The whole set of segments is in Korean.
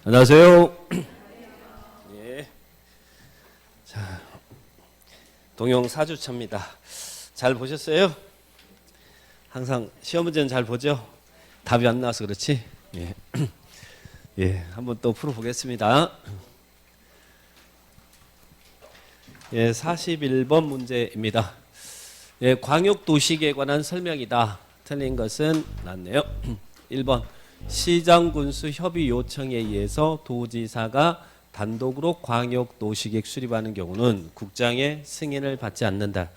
안녕하세요. 예. 자, 동영 4주차입니다. 잘 보셨어요? 항상 시험 문제는 잘 보죠? 답이 안 나와서 그렇지? 예. 예, 한번 또 풀어보겠습니다. 예, 41번 문제입니다. 예, 광역도시계에 관한 설명이다. 틀린 것은 맞네요. 1번 시장군수 협의 요청에 의해서 도지사가 단독으로 광역도시계획 수립하는 경우는 국장의 승인을 받지 않는다.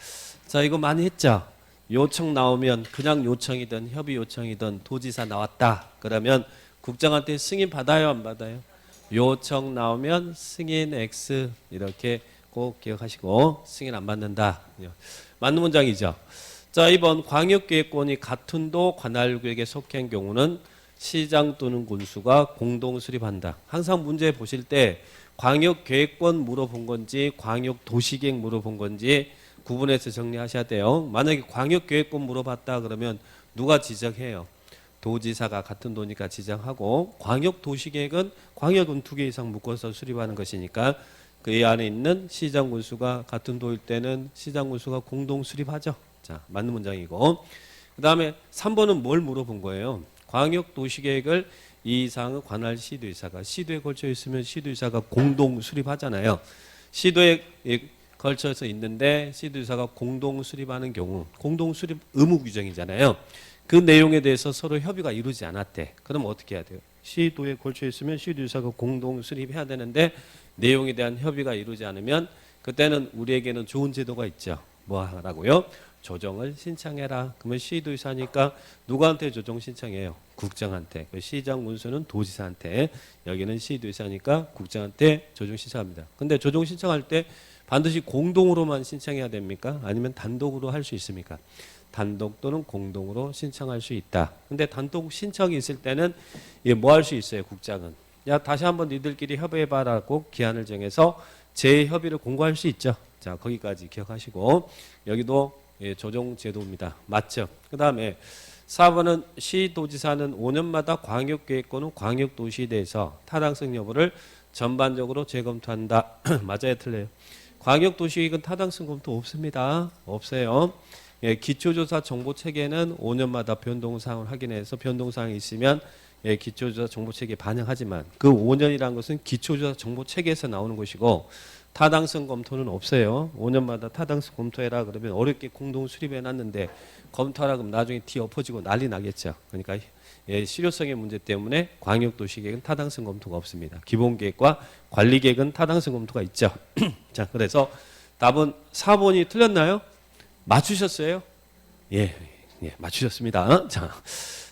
자, 이거 많이 했죠? 요청 나오면 그냥 요청이든 협의 요청이든 도지사 나왔다. 그러면 국장한테 승인 받아요, 안 받아요? 요청 나오면 승인 X 이렇게 꼭 기억하시고 승인 안 받는다. 맞는 문장이죠. 자, 2번 광역계획권이 같은 도 관할구역에 속한 경우는 시장 또는 군수가 공동 수립한다. 항상 문제 보실 때 광역계획권 물어본 건지 광역도시계획 물어본 건지 구분해서 정리하셔야 돼요. 만약에 광역계획권 물어봤다 그러면 누가 지정해요? 도지사가 같은 도니까 지정하고, 광역도시계획은 광역은 2개 이상 묶어서 수립하는 것이니까 그 안에 있는 시장 군수가 같은 도일 때는 시장 군수가 공동 수립하죠. 자, 맞는 문장이고, 그 다음에 3번은 뭘 물어본 거예요? 광역도시계획을 이 이상은 관할 시도의사가, 시도에 걸쳐 있으면 시도의사가 공동 수립하잖아요. 시도에 걸쳐서 있는데 시도의사가 공동 수립하는 경우, 공동 수립 의무 규정이잖아요. 그 내용에 대해서 서로 협의가 이루지 않았대. 그럼 어떻게 해야 돼요? 시도에 걸쳐 있으면 시도의사가 공동 수립해야 되는데 내용에 대한 협의가 이루지 않으면 그때는 우리에게는 좋은 제도가 있죠. 뭐 하라고요? 조정을 신청해라. 그러면 시도의사니까 누구한테 조정 신청해요? 국장한테. 시장 군수는 도지사한테. 여기는 시도의사니까 국장한테 조정 신청합니다. 근데 조정 신청할 때 반드시 공동으로만 신청해야 됩니까? 아니면 단독으로 할 수 있습니까? 단독 또는 공동으로 신청할 수 있다. 근데 단독 신청이 있을 때는 뭐 할 수 있어요? 국장은. 야, 다시 한번 니들끼리 협의해봐라고 기한을 정해서 재협의를 공고할 수 있죠. 자, 거기까지 기억하시고, 여기도 조정 제도입니다. 맞죠? 그 다음에 4번은 시도지사는 5년마다 광역계획권은 광역도시에 대해서 타당성 여부를 전반적으로 재검토한다. 맞아요, 틀려요? 광역도시계획은 타당성 검토 없습니다. 없어요. 예, 기초조사 정보체계는 5년마다 변동사항을 확인해서 변동사항이 있으면 기초조사 정보체계에 반영하지만 그 5년이라는 것은 기초조사 정보체계에서 나오는 것이고 타당성 검토는 없어요. 5년마다 타당성 검토해라 그러면 어렵게 공동 수립해놨는데 검토하라 그러면 나중에 뒤 엎어지고 난리 나겠죠. 그러니까 실효성의 문제 때문에 광역도시계획은 타당성 검토가 없습니다. 기본계획과 관리계획은 타당성 검토가 있죠. 자, 그래서 답은 4번이 틀렸나요? 맞추셨어요? 예, 맞추셨습니다.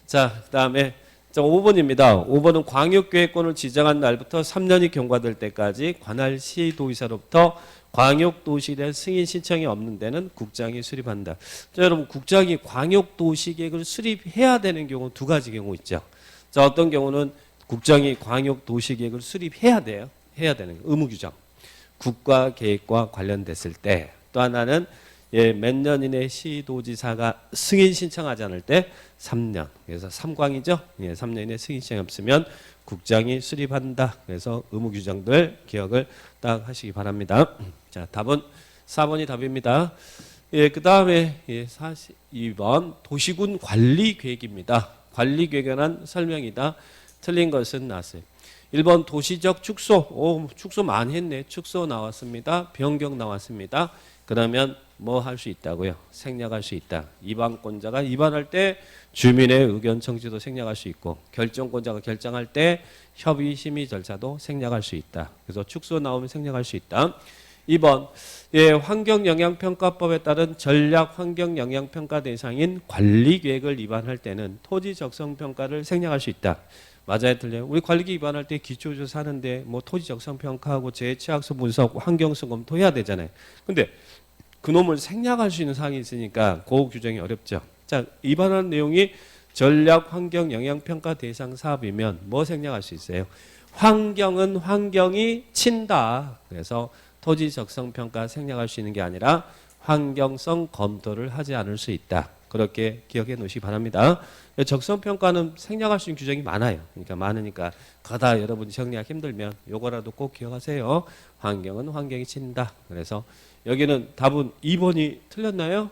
자, 그 다음에 5번입니다. 5번은 광역계획권을 지정한 날부터 3년이 경과될 때까지 관할 시도의사로부터 광역도시에 대한 승인 신청이 없는 데는 국장이 수립한다. 자, 여러분, 국장이 광역도시계획을 수립해야 되는 경우 두 가지 경우 있죠. 자, 어떤 경우는 국장이 광역도시계획을 수립해야 돼요. 해야 되는 의무규정. 국가계획과 관련됐을 때. 또 하나는 몇 년 이내 시도지사가 승인 신청하지 않을 때 3년. 그래서 3광이죠. 3년 이내 승인 신청이 없으면 국장이 수립한다. 그래서 의무 규정들 기억을 딱 하시기 바랍니다. 자, 답은 4번이 답입니다. 그 다음에 42번 도시군 관리계획입니다. 관리계획에 관한 설명이다. 틀린 것은 나왔어요. 1번 도시적 축소. 축소 많이 했네. 축소 나왔습니다. 변경 나왔습니다. 그러면 뭐 할 수 있다고요? 생략할 수 있다. 입안권자가 입안할 때 주민의 의견 청지도 생략할 수 있고, 결정권자가 결정할 때 협의 심의 절차도 생략할 수 있다. 그래서 축소 나오면 생략할 수 있다. 2번 환경영향평가법에 따른 전략 환경영향평가 대상인 관리계획을 위반할 때는 토지적성평가를 생략할 수 있다. 맞아요, 틀려요? 우리 관리계획 위반할 때 기초조사 하는데 뭐 토지적성평가하고 재취약소 분석하고 환경성 검토해야 되잖아요. 근데 그놈을 생략할 수 있는 사항이 있으니까 그 규정이 어렵죠. 자, 위반한 내용이 전략 환경 영향 평가 대상 사업이면 뭐 생략할 수 있어요? 환경은 환경이 친다. 그래서 토지 적성 평가 생략할 수 있는 게 아니라 환경성 검토를 하지 않을 수 있다. 그렇게 기억해 놓으시기 바랍니다. 적성평가는 생략할 수 있는 규정이 많아요. 그러니까 많으니까 가다 여러분이 정리하기 힘들면 요거라도 꼭 기억하세요. 환경은 환경이 친다. 그래서 여기는 답은 2번이 틀렸나요?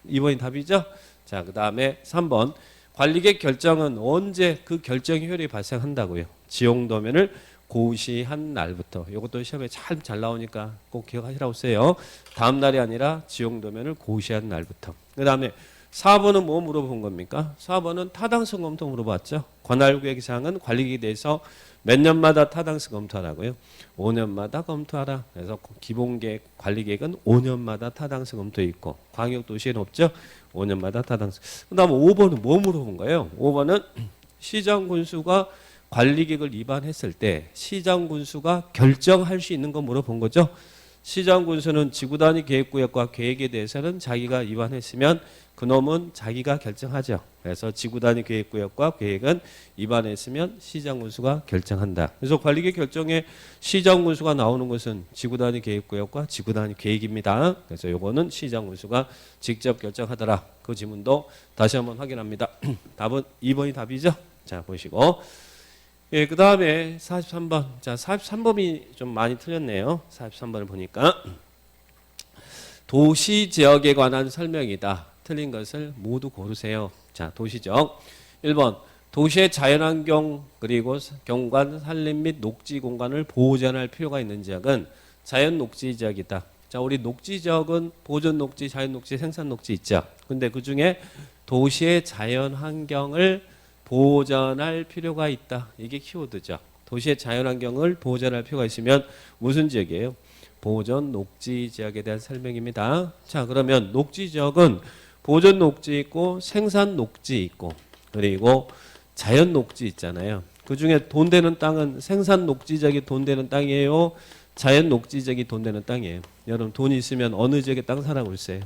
2번이 답이죠? 자, 그 다음에 3번. 관리객 결정은 언제 그 결정 효력이 발생한다고요? 지용도면을 고시한 날부터. 이것도 시험에 잘 나오니까 꼭 기억하시라고 써요. 다음 날이 아니라 지용도면을 고시한 날부터. 그 다음에 4번은 뭐 물어본 겁니까? 4번은 타당성 검토 물어봤죠. 관할구역상은 관리객에 대해서 몇 년마다 타당성 검토하라고요? 5년마다 검토하라. 그래서 기본계획, 관리계획은 5년마다 타당성 검토 있고 광역도시에는 없죠. 5년마다 타당성. 그 다음 5번은 뭐 물어본 거예요? 5번은 시장군수가 관리계획을 위반했을 때 시장군수가 결정할 수 있는 거 물어본 거죠. 시장군수는 지구단위 계획구역과 계획에 대해서는 자기가 위반했으면 그놈은 자기가 결정하죠. 그래서 지구단위 계획구역과 계획은 위반했으면 시장군수가 결정한다. 그래서 관리계획 결정에 시장군수가 나오는 것은 지구단위 계획구역과 지구단위 계획입니다. 그래서 요거는 시장군수가 직접 결정하더라. 그 지문도 다시 한번 확인합니다. 답은 2번이 답이죠. 자, 보시고. 예, 그 다음에 43번. 자, 43번이 좀 많이 틀렸네요. 43번을 보니까. 도시지역에 관한 설명이다. 틀린 것을 모두 고르세요. 자, 도시지역. 1번. 도시의 자연환경 그리고 경관, 산림 및 녹지 공간을 보존할 필요가 있는 지역은 자연녹지지역이다. 자, 우리 녹지지역은 보존녹지, 자연녹지, 생산녹지 있죠. 근데 그 중에 도시의 자연환경을 보존할 필요가 있다. 이게 키워드죠. 도시의 자연환경을 보존할 필요가 있으면 무슨 지역이에요? 보존 녹지 지역에 대한 설명입니다. 자, 그러면 녹지 지역은 보존 녹지 있고 생산 녹지 있고 그리고 자연 녹지 있잖아요. 그 중에 돈 되는 땅은 생산 녹지 지역이 돈 되는 땅이에요. 자연 녹지 지역이 돈 되는 땅이에요. 여러분 돈 있으면 어느 지역에 땅 사라고 그랬어요?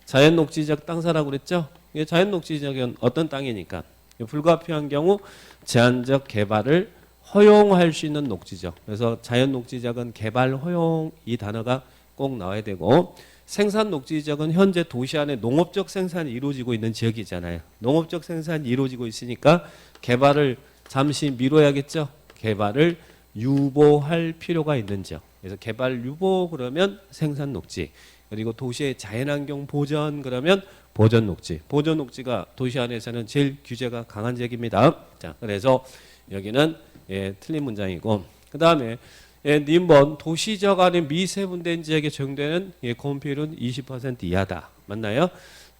자연 녹지 지역 땅 사라고 그랬죠? 이게 자연 녹지 지역은 어떤 땅이니까? 불가피한 경우 제한적 개발을 허용할 수 있는 녹지적. 그래서 자연 녹지적은 개발 허용 이 단어가 꼭 나와야 되고 생산 녹지적은 현재 도시 안에 농업적 생산이 이루어지고 있는 지역이잖아요. 농업적 생산이 이루어지고 있으니까 개발을 잠시 미뤄야겠죠. 개발을 유보할 필요가 있는 지역. 그래서 개발 유보 그러면 생산 녹지. 그리고 도시의 자연환경 보전 그러면 보전 녹지. 보전 녹지가 도시 안에서는 제일 규제가 강한 지역입니다. 자, 그래서 여기는 예, 틀린 문장이고 그 다음에 예, 님번 도시적 안에 미세분된 지역에 적용되는 예, 건폐율은 20% 이하다. 맞나요?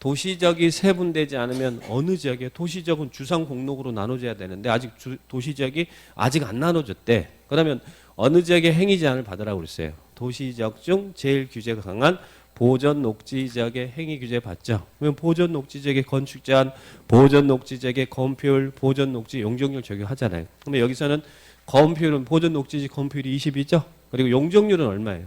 도시적이 세분되지 않으면 어느 지역에 도시적은 주상 공록으로 나눠져야 되는데 아직 도시적이 아직 안 나눠졌대. 그러면 어느 지역에 행위 제한을 받으라고 그랬어요. 도시적 중 제일 규제가 강한 보전 녹지 지역의 행위 규제 받죠. 그러면 보전 녹지 지역의 건축 제한, 보전 녹지 지역의 건폐율, 보전 녹지 용적률 적용하잖아요. 그러면 여기서는 건폐율은 보전 녹지 지역 건폐율이 20이죠. 그리고 용적률은 얼마예요?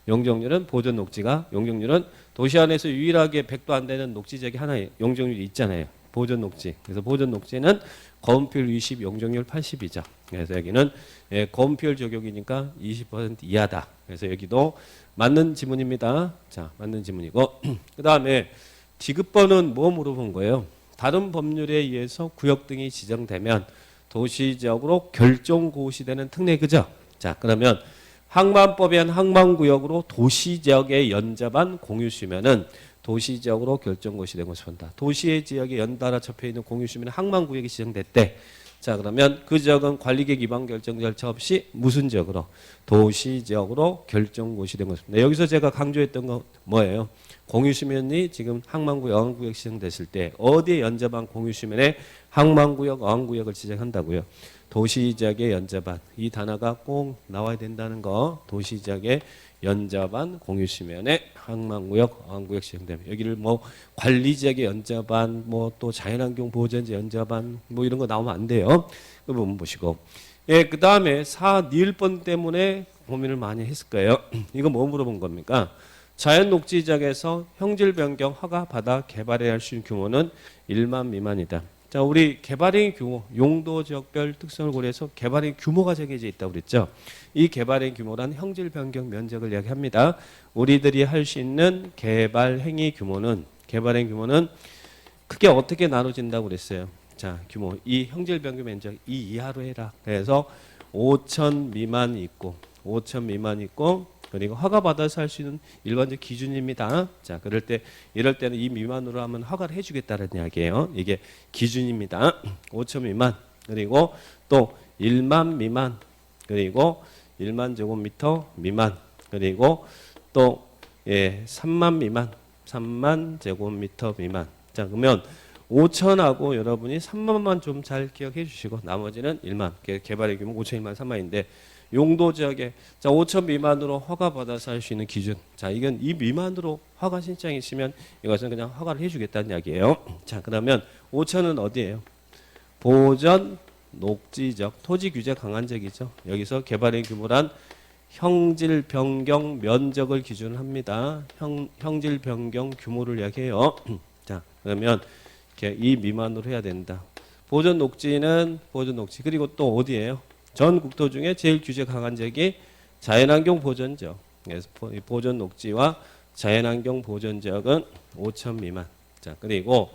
용적률은 보전 녹지가 용적률은 도시 안에서 유일하게 100도 안 되는 녹지 지역이 하나의 용적률이 있잖아요. 보전 녹지. 그래서 보전 녹지는 건폐율 20, 용적률 80이죠. 그래서 여기는 예, 건폐율 적용이니까 20% 이하다. 그래서 여기도 맞는 지문입니다. 자, 맞는 지문이고 그 다음에 디귿번은 뭐 물어본 거예요? 다른 법률에 의해서 구역 등이 지정되면 도시지역으로 결정고시되는 특례 그죠? 자, 그러면 항만법에 한 항만구역으로 도시지역에 연접한 공유수면은 도시지역으로 결정고시된 것을 본다. 도시의 지역에 연달아 접해있는 공유수면은 항만구역이 지정됐대. 자, 그러면 그 지역은 관리계획 위반 결정 절차 없이 무슨 지역으로? 도시지역으로 결정고시된 것입니다. 여기서 제가 강조했던 거 뭐예요? 공유수면이 지금 항만구역, 어항구역 지정됐을 때 어디에 연접한 공유수면에 항만구역, 어항구역을 지정한다고요? 도시지역에 연접한 이 단어가 꼭 나와야 된다는 거. 도시지역에 연접한 공유수면에 항만구역, 어항구역 지정되면 여기를 뭐 관리지역에 연접한 뭐 또 자연환경 보전지에 연접한 뭐 이런 거 나오면 안 돼요. 그 부분 보시고 예, 그 다음에 니을번 때문에 고민을 많이 했을 거예요. 이거 뭐 물어본 겁니까? 자연녹지지역에서 형질 변경 허가 받아 개발해야 할 수 있는 규모는 1만 미만이다. 자, 우리 개발행 규모, 용도 지역별 특성을 고려해서 개발행 규모가 정해져 있다고 그랬죠. 이 개발행 규모란 형질 변경 면적을 이야기합니다. 우리들이 할 수 있는 개발 행위 규모는 개발행 규모는 크게 어떻게 나눠진다고 그랬어요. 자, 규모 이 형질 변경 면적 이 이하로 해라. 그래서 5천 미만이 있고 5천 미만 있고 그리고 허가 받아서 할 수 있는 일반적 기준입니다. 자, 이럴 때는 이 미만으로 하면 허가를 해주겠다는 이야기예요. 이게 기준입니다. 5천 미만 그리고 또 1만 미만 그리고 1만 제곱미터 미만 그리고 또 3만 미만 3만 제곱미터 미만. 자, 그러면 5천하고 여러분이 3만만 좀 잘 기억해 주시고 나머지는 1만 개발의 규모 5천 1만 3만인데 용도 지역에 자 5천 미만으로 허가 받아서 할 수 있는 기준. 자, 이건 이 미만으로 허가 신청이 있으면 이것은 그냥 허가를 해주겠다는 이야기예요. 자, 그러면 5천은 어디예요? 보전 녹지적 토지 규제 강한 지역이죠. 여기서 개발의 규모란 형질 변경 면적을 기준합니다. 형질 변경 규모를 이야기해요. 자, 그러면 이 미만으로 해야 된다. 보전 녹지는 보전 녹지 그리고 또 어디예요? 전 국토 중에 제일 규제 강한 지역이 자연환경 보전 지역. 그래서 보전 녹지와 자연환경 보전 지역은 5천 미만. 자, 그리고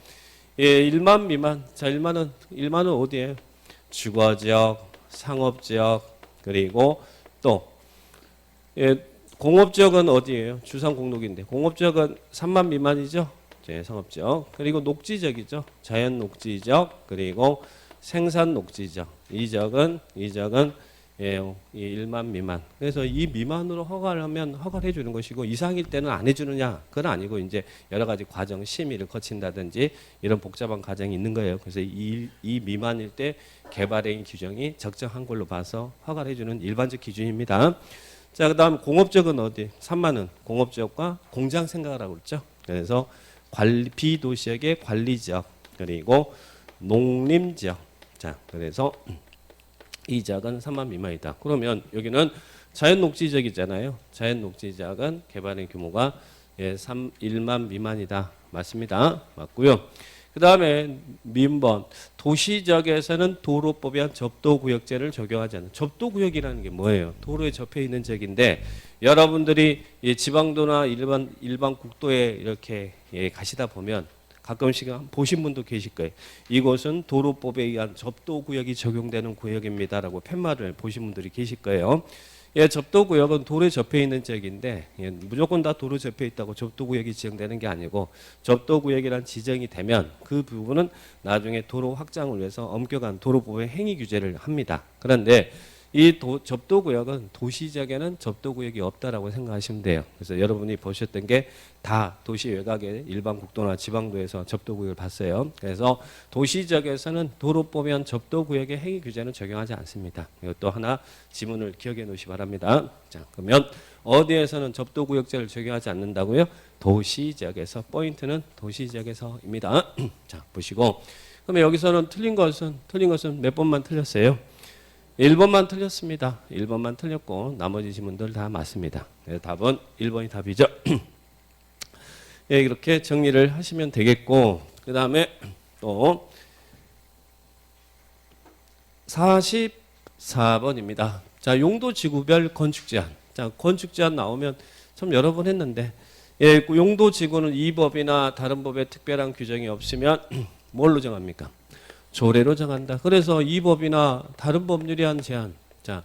1만 미만. 자, 1만은 어디예요? 주거 지역, 상업 지역, 그리고 또 공업 지역은 어디예요? 주상 공록인데 공업 지역은 3만 미만이죠. 상업 지역. 그리고 녹지 지역이죠. 자연 녹지 지역, 그리고 생산 녹지 지역. 이 지역은 이 1만 미만. 그래서 이 미만으로 허가를 하면 허가를 해주는 것이고 이상일 때는 안 해주느냐? 그건 아니고 이제 여러 가지 과정 심의를 거친다든지 이런 복잡한 과정이 있는 거예요. 그래서 이 미만일 때 개발행 규정이 적정한 걸로 봐서 허가를 해주는 일반적 기준입니다. 자, 그다음 공업지역은 어디? 3만은 공업지역과 공장 생각하라고 그랬죠. 그래서 비도시역의 관리지역 그리고 농림지역. 자, 그래서 이 지역은 3만 미만이다. 그러면 여기는 자연녹지지역이잖아요. 자연녹지지역은 개발의 규모가 1만 미만이다. 맞습니다. 맞고요. 그 다음에 민번 도시지역에서는 도로법에 한 접도구역제를 적용하지 않는. 접도구역이라는 게 뭐예요? 도로에 접해 있는 지역인데 여러분들이 지방도나 일반 국도에 이렇게 가시다 보면 가끔씩 보신 분도 계실 거예요. 이곳은 도로법에 의한 접도구역이 적용되는 구역입니다라고 팻말을 보신 분들이 계실 거예요. 접도구역은 도로에 접해 있는 지역인데 무조건 다 도로 접해 있다고 접도구역이 지정되는 게 아니고 접도구역이란 지정이 되면 그 부분은 나중에 도로 확장을 위해서 엄격한 도로법의 행위 규제를 합니다. 그런데 이 접도구역은 도시지역에는 접도구역이 없다라고 생각하시면 돼요. 그래서 여러분이 보셨던 게 다 도시 외곽의 일반 국도나 지방도에서 접도구역을 봤어요. 그래서 도시지역에서는 도로법에 접도구역의 행위 규제는 적용하지 않습니다. 이것도 하나 지문을 기억해 놓으시 바랍니다. 자, 그러면 어디에서는 접도구역제를 적용하지 않는다고요? 도시지역에서. 포인트는 도시지역에서입니다. 자, 보시고 그러면 여기서는 틀린 것은 몇 번만 틀렸어요? 1번만 틀렸습니다. 1번만 틀렸고 나머지 지문들 다 맞습니다. 답은 1번이 답이죠. 이렇게 정리를 하시면 되겠고 그 다음에 또 44번입니다. 자, 용도지구별 건축제한. 자, 건축제한 나오면 참 여러 번 했는데 용도지구는 이 법이나 다른 법에 특별한 규정이 없으면 뭘로 정합니까? 조례로 정한다. 그래서 이 법이나 다른 법률이 한 제한. 자,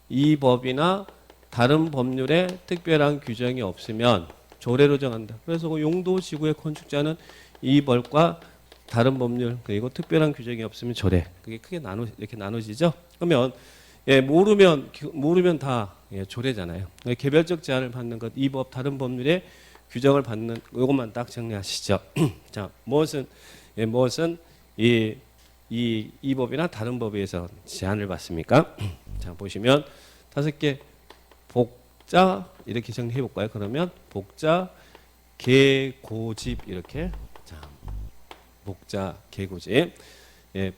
이 법이나 다른 법률에 특별한 규정이 없으면 조례로 정한다. 그래서 그 용도지구의 건축자는 이 법과 다른 법률 그리고 특별한 규정이 없으면 조례. 그게 크게 이렇게 나눠지죠. 그러면 모르면 다 조례잖아요. 개별적 제한을 받는 것, 이 법 다른 법률에 규정을 받는 이것만 딱 정리하시죠. 자, 무엇은 이 법이나 다른 법에 의해서 제한을 받습니까? 자, 보시면 5개 복자 이렇게 정리해 볼까요? 그러면 복자 계고집 이렇게. 자, 복자 계고집.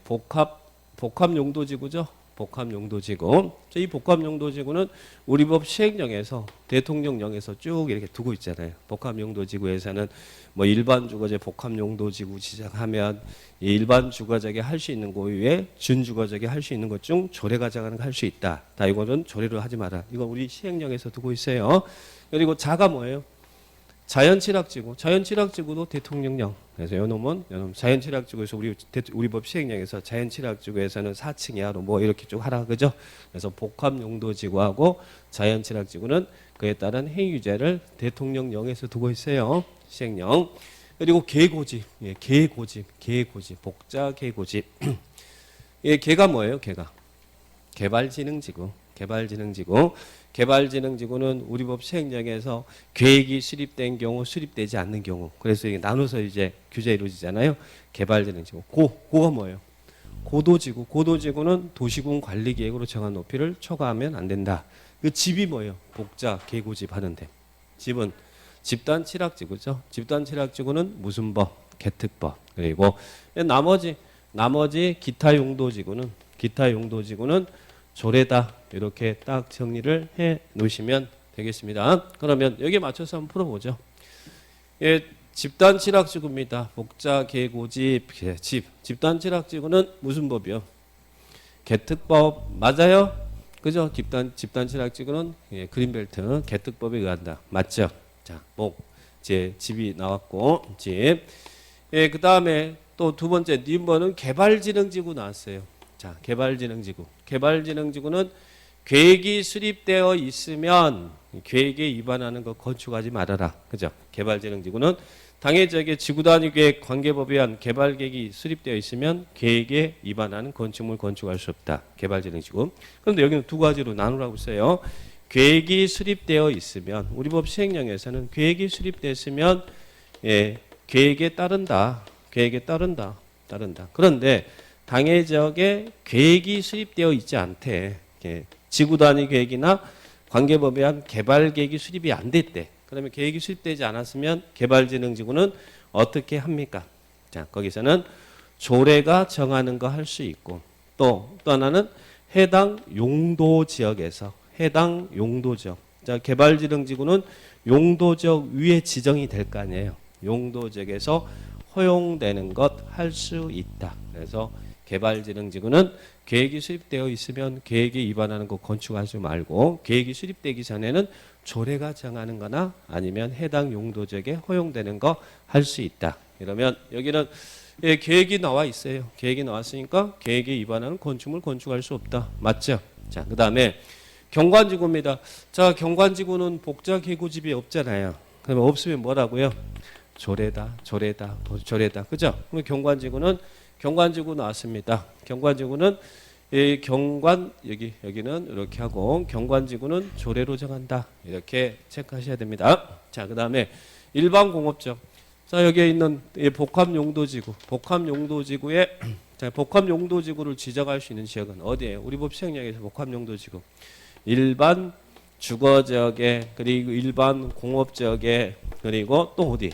복합 용도지구죠. 복합 용도지구. 이 복합 용도지구는 우리 법 시행령에서 대통령령에서 쭉 이렇게 두고 있잖아요. 복합 용도지구에서는 뭐 일반 주거제 복합 용도지구 지정하면 일반 주거적에 할 수 있는 거 외에 준주거적에 할 수 있는 것 중 조례가 정하는 거 할 수 있다. 다 이거는 조례로 하지 마라. 이거 우리 시행령에서 두고 있어요. 그리고 자가 뭐예요? 자연취락지구, 자연취락지구도 대통령령. 그래서 요놈은 자연취락지구에서 우리 법 시행령에서 자연취락지구에서는 4층 이하로 뭐 이렇게 쭉 하라 그죠? 그래서 복합용도지구하고 자연취락지구는 그에 따른 행위제를 대통령령에서 두고 있어요. 시행령. 그리고 계고집, 예, 계고집, 복자 계고집. 예, 계가 뭐예요? 계가 개발지능지구. 개발지능지구는 우리 법 시행령에서 계획이 수립된 경우, 수립되지 않는 경우. 그래서 이게 나눠서 이제 규제 이루어지잖아요. 개발지능지구. 고가 뭐예요? 고도지구. 고도지구는 도시군 관리계획으로 정한 높이를 초과하면 안 된다. 그 집이 뭐예요? 복자 계고집 하는데. 집은 집단 칠학지구죠. 집단 칠학지구는 무슨 법? 개특법. 그리고 나머지 기타 용도지구는 조례다. 이렇게 딱 정리를 해 놓으시면 되겠습니다. 그러면 여기에 맞춰서 한번 풀어보죠. 예, 집단 칠학지구입니다. 복자 계고집 집단 칠학지구는 무슨 법이요? 개특법 맞아요? 그죠? 집단 칠학지구는 예, 그린벨트 개특법에 의한다. 맞죠? 자, 제 집이 나왔고 집. 예, 그 다음에 또 두 번째 니은번은 개발지능지구 나왔어요. 자, 개발지능지구는 계획이 수립되어 있으면 계획에 위반하는 거 건축하지 말아라. 그죠? 개발지능지구는 당해지역의 지구단위계획 관계법에 의한 개발계획이 수립되어 있으면 계획에 위반하는 건축물 건축할 수 없다. 개발지능지구. 그런데 여기는 두 가지로 나누라고 써요. 계획이 수립되어 있으면 우리 법 시행령에서는 계획이 수립됐으면 예, 계획에 따른다. 그런데 당해지역에 계획이 수립되어 있지 않대. 예, 지구단위 계획이나 관계법에 의한 개발 계획이 수립이 안 됐대. 그러면 계획이 수립되지 않았으면 개발지능지구는 어떻게 합니까? 자, 거기서는 조례가 정하는 거 할 수 있고 또 하나는 해당 용도지역에서 자, 개발지능지구는 용도지역 위에 지정이 될 거 아니에요. 용도지역에서 허용되는 것 할 수 있다. 그래서 개발지능지구는 계획이 수립되어 있으면 계획에 위반하는 거 건축하지 말고 계획이 수립되기 전에는 조례가 정하는 거나 아니면 해당 용도지역에 허용되는 거 할 수 있다. 이러면 여기는 예, 계획이 나와 있어요. 계획이 나왔으니까 계획에 위반하는 건축물 건축할 수 없다. 맞죠? 자, 그 다음에 경관지구입니다. 자, 경관지구는 복자 계고집이 없잖아요. 그러면 없으면 뭐라고요? 조례다. 그죠? 그럼 경관지구 나왔습니다. 경관지구는 여기는 이렇게 하고 경관지구는 조례로 정한다. 이렇게 체크하셔야 됩니다. 자, 그 다음에 일반 공업적. 자, 여기에 있는 복합용도지구에 자, 복합용도지구를 지정할 수 있는 지역은 어디예요? 우리 법 시행령에서 복합용도지구. 일반 주거지역에 그리고 일반 공업지역에 그리고 또 어디?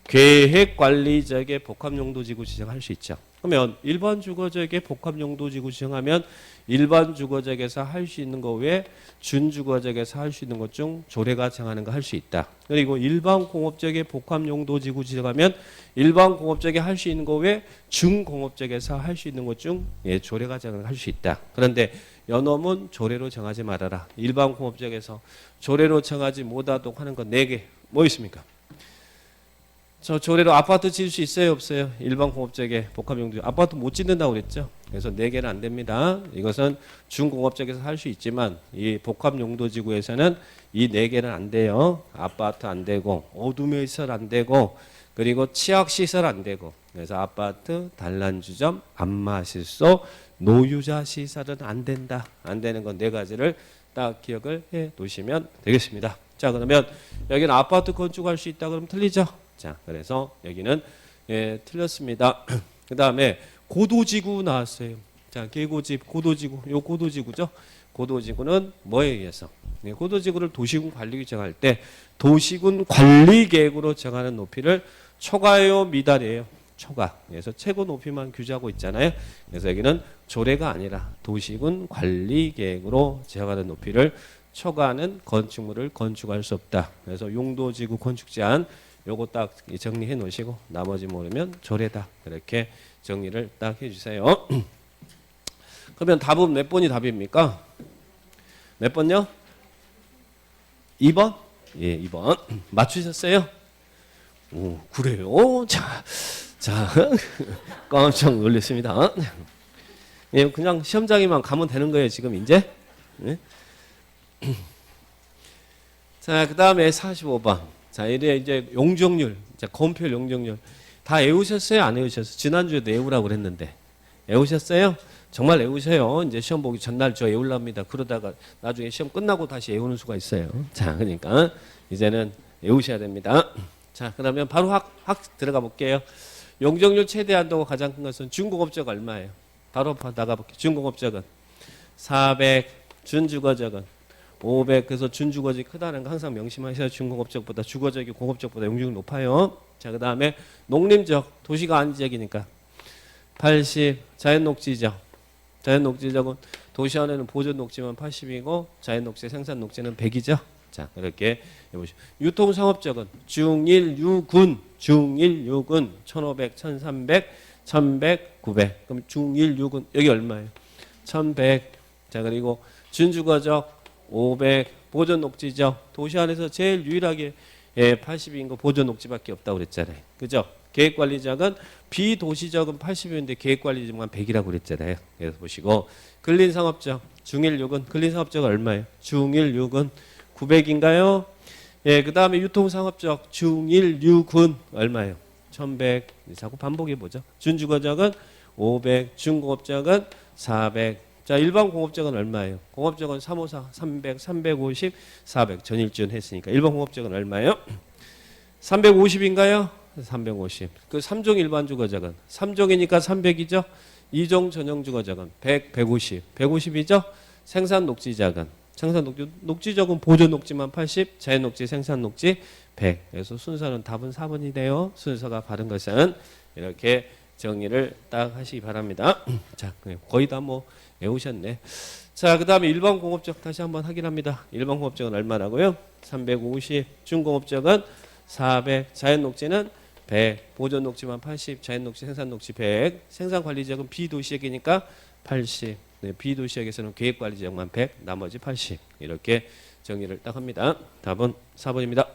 계획관리지역에 복합용도지구 지정할 수 있죠. 그러면 일반 주거지역에 복합용도지구 지정하면 일반 주거지역에서 할 수 있는 거 외에 준주거지역에서 할 수 있는 것 중 조례가 정하는 거 할 수 있다. 그리고 일반 공업지역에 복합용도지구 지정하면 일반 공업지역에 할 수 있는 거 외에 준공업지역에서 할 수 있는 것 중 예, 조례가 정하는 거 할 수 있다. 그런데 연엄은 조례로 정하지 말아라. 일반 공업지역에서 조례로 정하지 못하도록 하는 건 4개. 뭐 있습니까? 저 조례로 아파트 지을 수 있어요, 없어요? 일반 공업지역에 복합용도 아파트 못 짓는다고 그랬죠. 그래서 4개는 안 됩니다. 이것은 준공업지역에서 할 수 있지만 이 복합용도지구에서는 이 4개는 안 돼요. 아파트 안 되고 어둠의 시설 안 되고 그리고 치약시설 안 되고 그래서 아파트, 단란주점, 안마실소, 노유자 시설은 안 된다. 안 되는 건 4가지를 딱 기억을 해 놓으시면 되겠습니다. 자, 그러면 여기는 아파트 건축할 수 있다 그러면 틀리죠? 자, 그래서 여기는 예, 틀렸습니다. 그 다음에 고도지구 나왔어요. 자, 계고집, 고도지구, 요 고도지구죠. 고도지구는 뭐에 의해서? 네, 고도지구를 도시군 관리계획 정할 때 도시군 관리계획으로 정하는 높이를 초과예요, 미달이에요? 초과. 그래서 최고 높이만 규제하고 있잖아요. 그래서 여기는 조례가 아니라 도시군 관리계획으로 정하는 높이를 초과하는 건축물을 건축할 수 없다. 그래서 용도지구 건축 제한 요거 딱 정리해 놓으시고 나머지 모르면 조례다. 이렇게 정리를 딱 해주세요. 그러면 답은 몇 번이 답입니까? 몇 번요? 2번? 예, 2번. 맞추셨어요? 오, 그래요? 자, 깜짝 놀랐습니다. 예, 그냥 시험장에만 가면 되는 거예요, 지금 이제. 예? 자, 그 다음에 45번. 자, 이래 이제 용적률, 자, 검표 용적률. 다 외우셨어요? 안 외우셨어요? 지난주에도 외우라고 그랬는데. 외우셨어요? 정말 외우세요. 이제 시험 보기 전날 저 외우랍니다. 그러다가 나중에 시험 끝나고 다시 외우는 수가 있어요. 자, 그러니까 이제는 외우셔야 됩니다. 자, 그러면 바로 확 들어가 볼게요. 용적률 최대 한도가 가장 큰 것은 준공업적 얼마예요? 바로 나가 볼게요. 준공업적은 400, 준주거적은 500. 그래서 준주거적이 크다는 거 항상 명심하셔야 준공업적보다 주거적이 공업적보다 용적률이 높아요. 자, 그 다음에 농림적, 도시가 아닌 지역이니까 80, 자연녹지적. 자연녹지적은 도시 안에는 보존녹지만 80이고 자연녹지, 생산녹지는 100이죠. 자, 이렇게 해보시죠. 유통상업적은 중일유군, 중일유군 1500, 1300, 1100, 900. 그럼 중일유군 여기 얼마예요? 1100. 자, 그리고 준주거적 500, 보존녹지적 도시 안에서 제일 유일하게 80인 거 보존녹지밖에 없다고 그랬잖아요. 그죠? 계획관리적은 비도시적은 80인데 계획관리적만 100이라고 그랬잖아요. 그래서 보시고 근린상업적 중일육은 근린상업적 얼마예요? 중일육은 900인가요? 예, 그 다음에 유통상업적 중일육은 얼마예요? 1100. 자꾸 반복해 보죠. 준주거적은 500, 중공업적은 400. 자, 일반 공업적은 얼마예요? 공업적은 354, 300, 350, 400. 전일준 했으니까 일반 공업적은 얼마예요? 350인가요? 350. 그 3종 일반 주거적은 3종이니까 300이죠. 2종 전용 주거적은 100, 150. 150이죠. 생산 녹지적은 녹지적은 보존 녹지만 80, 자연 녹지, 생산 녹지 100. 그래서 순서는 답은 4번이 돼요. 순서가 바른 것은 이렇게 정리를 딱 하시기 바랍니다. 자, 거의 다 뭐 외우셨네. 자, 그 다음에 일반 공업적 다시 한번 확인합니다. 일반 공업적은 얼마라고요? 350, 중공업적은 400, 자연녹지는 100, 보존녹지만 80, 자연녹지, 생산녹지 100, 생산관리지역은 비도시역이니까 80, 네, 비도시역에서는 계획관리지역만 100, 나머지 80 이렇게 정리를 딱 합니다. 답은 4번입니다.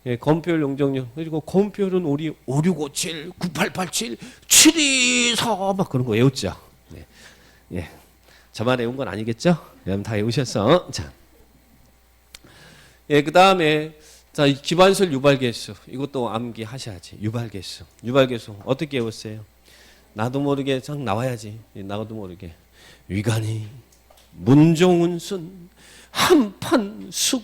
예, 검표율 용적률 그리고 검표율은 우리 5657, 9887, 724 막 그런 거 외웠죠. 네. 예, 저만 외운 건 아니겠죠? 여러분 다 외우셨어. 자, 예, 그 다음에 자, 기반설 유발개수 이것도 암기하셔야지. 유발개수 어떻게 외웠어요? 나도 모르게 정 나와야지. 나도 모르게 위관이 문종운순 한판숙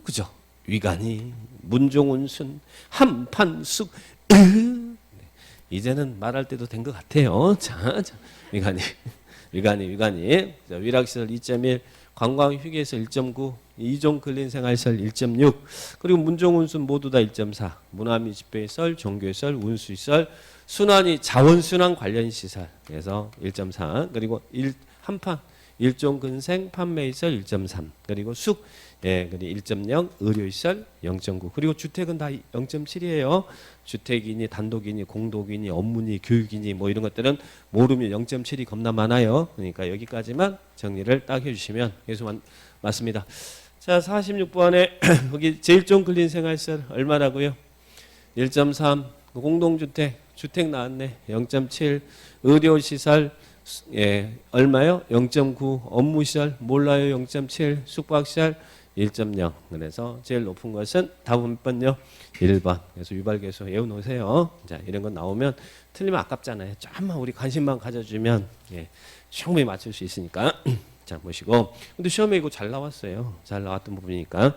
그죠? 위관이 문종운순 한판숙 이제는 말할 때도 된 것 같아요. 자, 위관이 자, 위락시설 2.1 관광휴게소 1.9 이종 근린생활설 1.6 그리고 문종운순 모두 다 1.4 문화미 집회시설 종교시설 운수시설 순환이 자원순환 관련 시설 그래서 1.4 그리고 한판 일종 근생 판매시설 1.3 그리고 숙 예, 그리고 1.0 의료시설 0.9 그리고 주택은 다 0.7이에요. 주택이니 단독이니 공독이니 업무니 교육이니 뭐 이런 것들은 모르면 0.7이 겁나 많아요. 그러니까 여기까지만 정리를 딱 해주시면 계속 맞습니다. 자, 46번에 여기 제1종 근린생활시설 얼마라고요? 1.3 공동주택 나왔네. 0.7 의료시설 예, 얼마요? 0.9 업무시설 몰라요. 0.7 숙박시설 1.0 그래서 제일 높은 것은 답은 몇 번요? 1번. 그래서 유발개수 외워놓으세요. 자, 이런 건 나오면 틀리면 아깝잖아요. 조금만 우리 관심만 가져주면 예, 충분히 맞출 수 있으니까 자, 보시고 근데 시험에 이거 잘 나왔어요. 잘 나왔던 부분이니까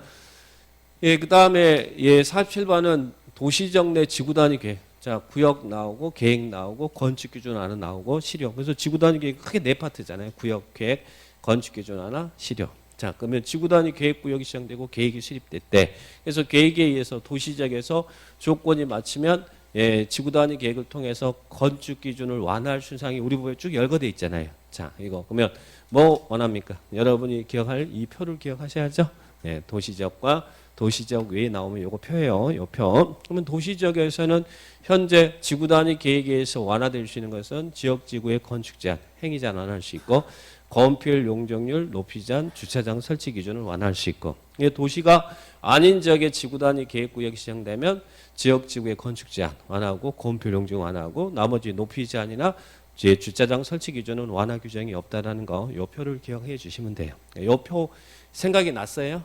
예, 그 다음에 예, 47번은 도시적 내 지구단위 계획 자, 구역 나오고 계획 나오고 건축기준 하나 나오고 시력 그래서 지구단위 계획 크게 네 파트잖아요. 구역 계획 건축기준 하나 시력 자, 그러면 지구단위 계획구역이 시작되고 계획이 수립될 때 그래서 계획에 의해서 도시적에서 조건이 맞추면 예, 지구단위 계획을 통해서 건축기준을 완화할 순상이 우리 법에 쭉 열거돼 있잖아요. 자, 이거 그러면 뭐 원합니까? 여러분이 기억할 이 표를 기억하셔야죠. 예, 도시적과 도시적 외에 나오면 요거 표예요. 요 표. 그러면 도시적에서는 현재 지구단위 계획에 의해서 완화될 수 있는 것은 지역지구의 건축 제한, 행위 제한 완화할 수 있고 건폐율, 용적률, 높이 제한, 주차장 설치 기준을 완화할 수 있고, 이게 도시가 아닌 지역의 지구 단위 계획구역이 지정되면 지역 지구의 건축 제한 완화하고 건폐율, 용적률 완화하고 나머지 높이 제한이나 주차장 설치 기준은 완화 규정이 없다라는 거, 요 표를 기억해 주시면 돼요. 요 표 생각이 났어요?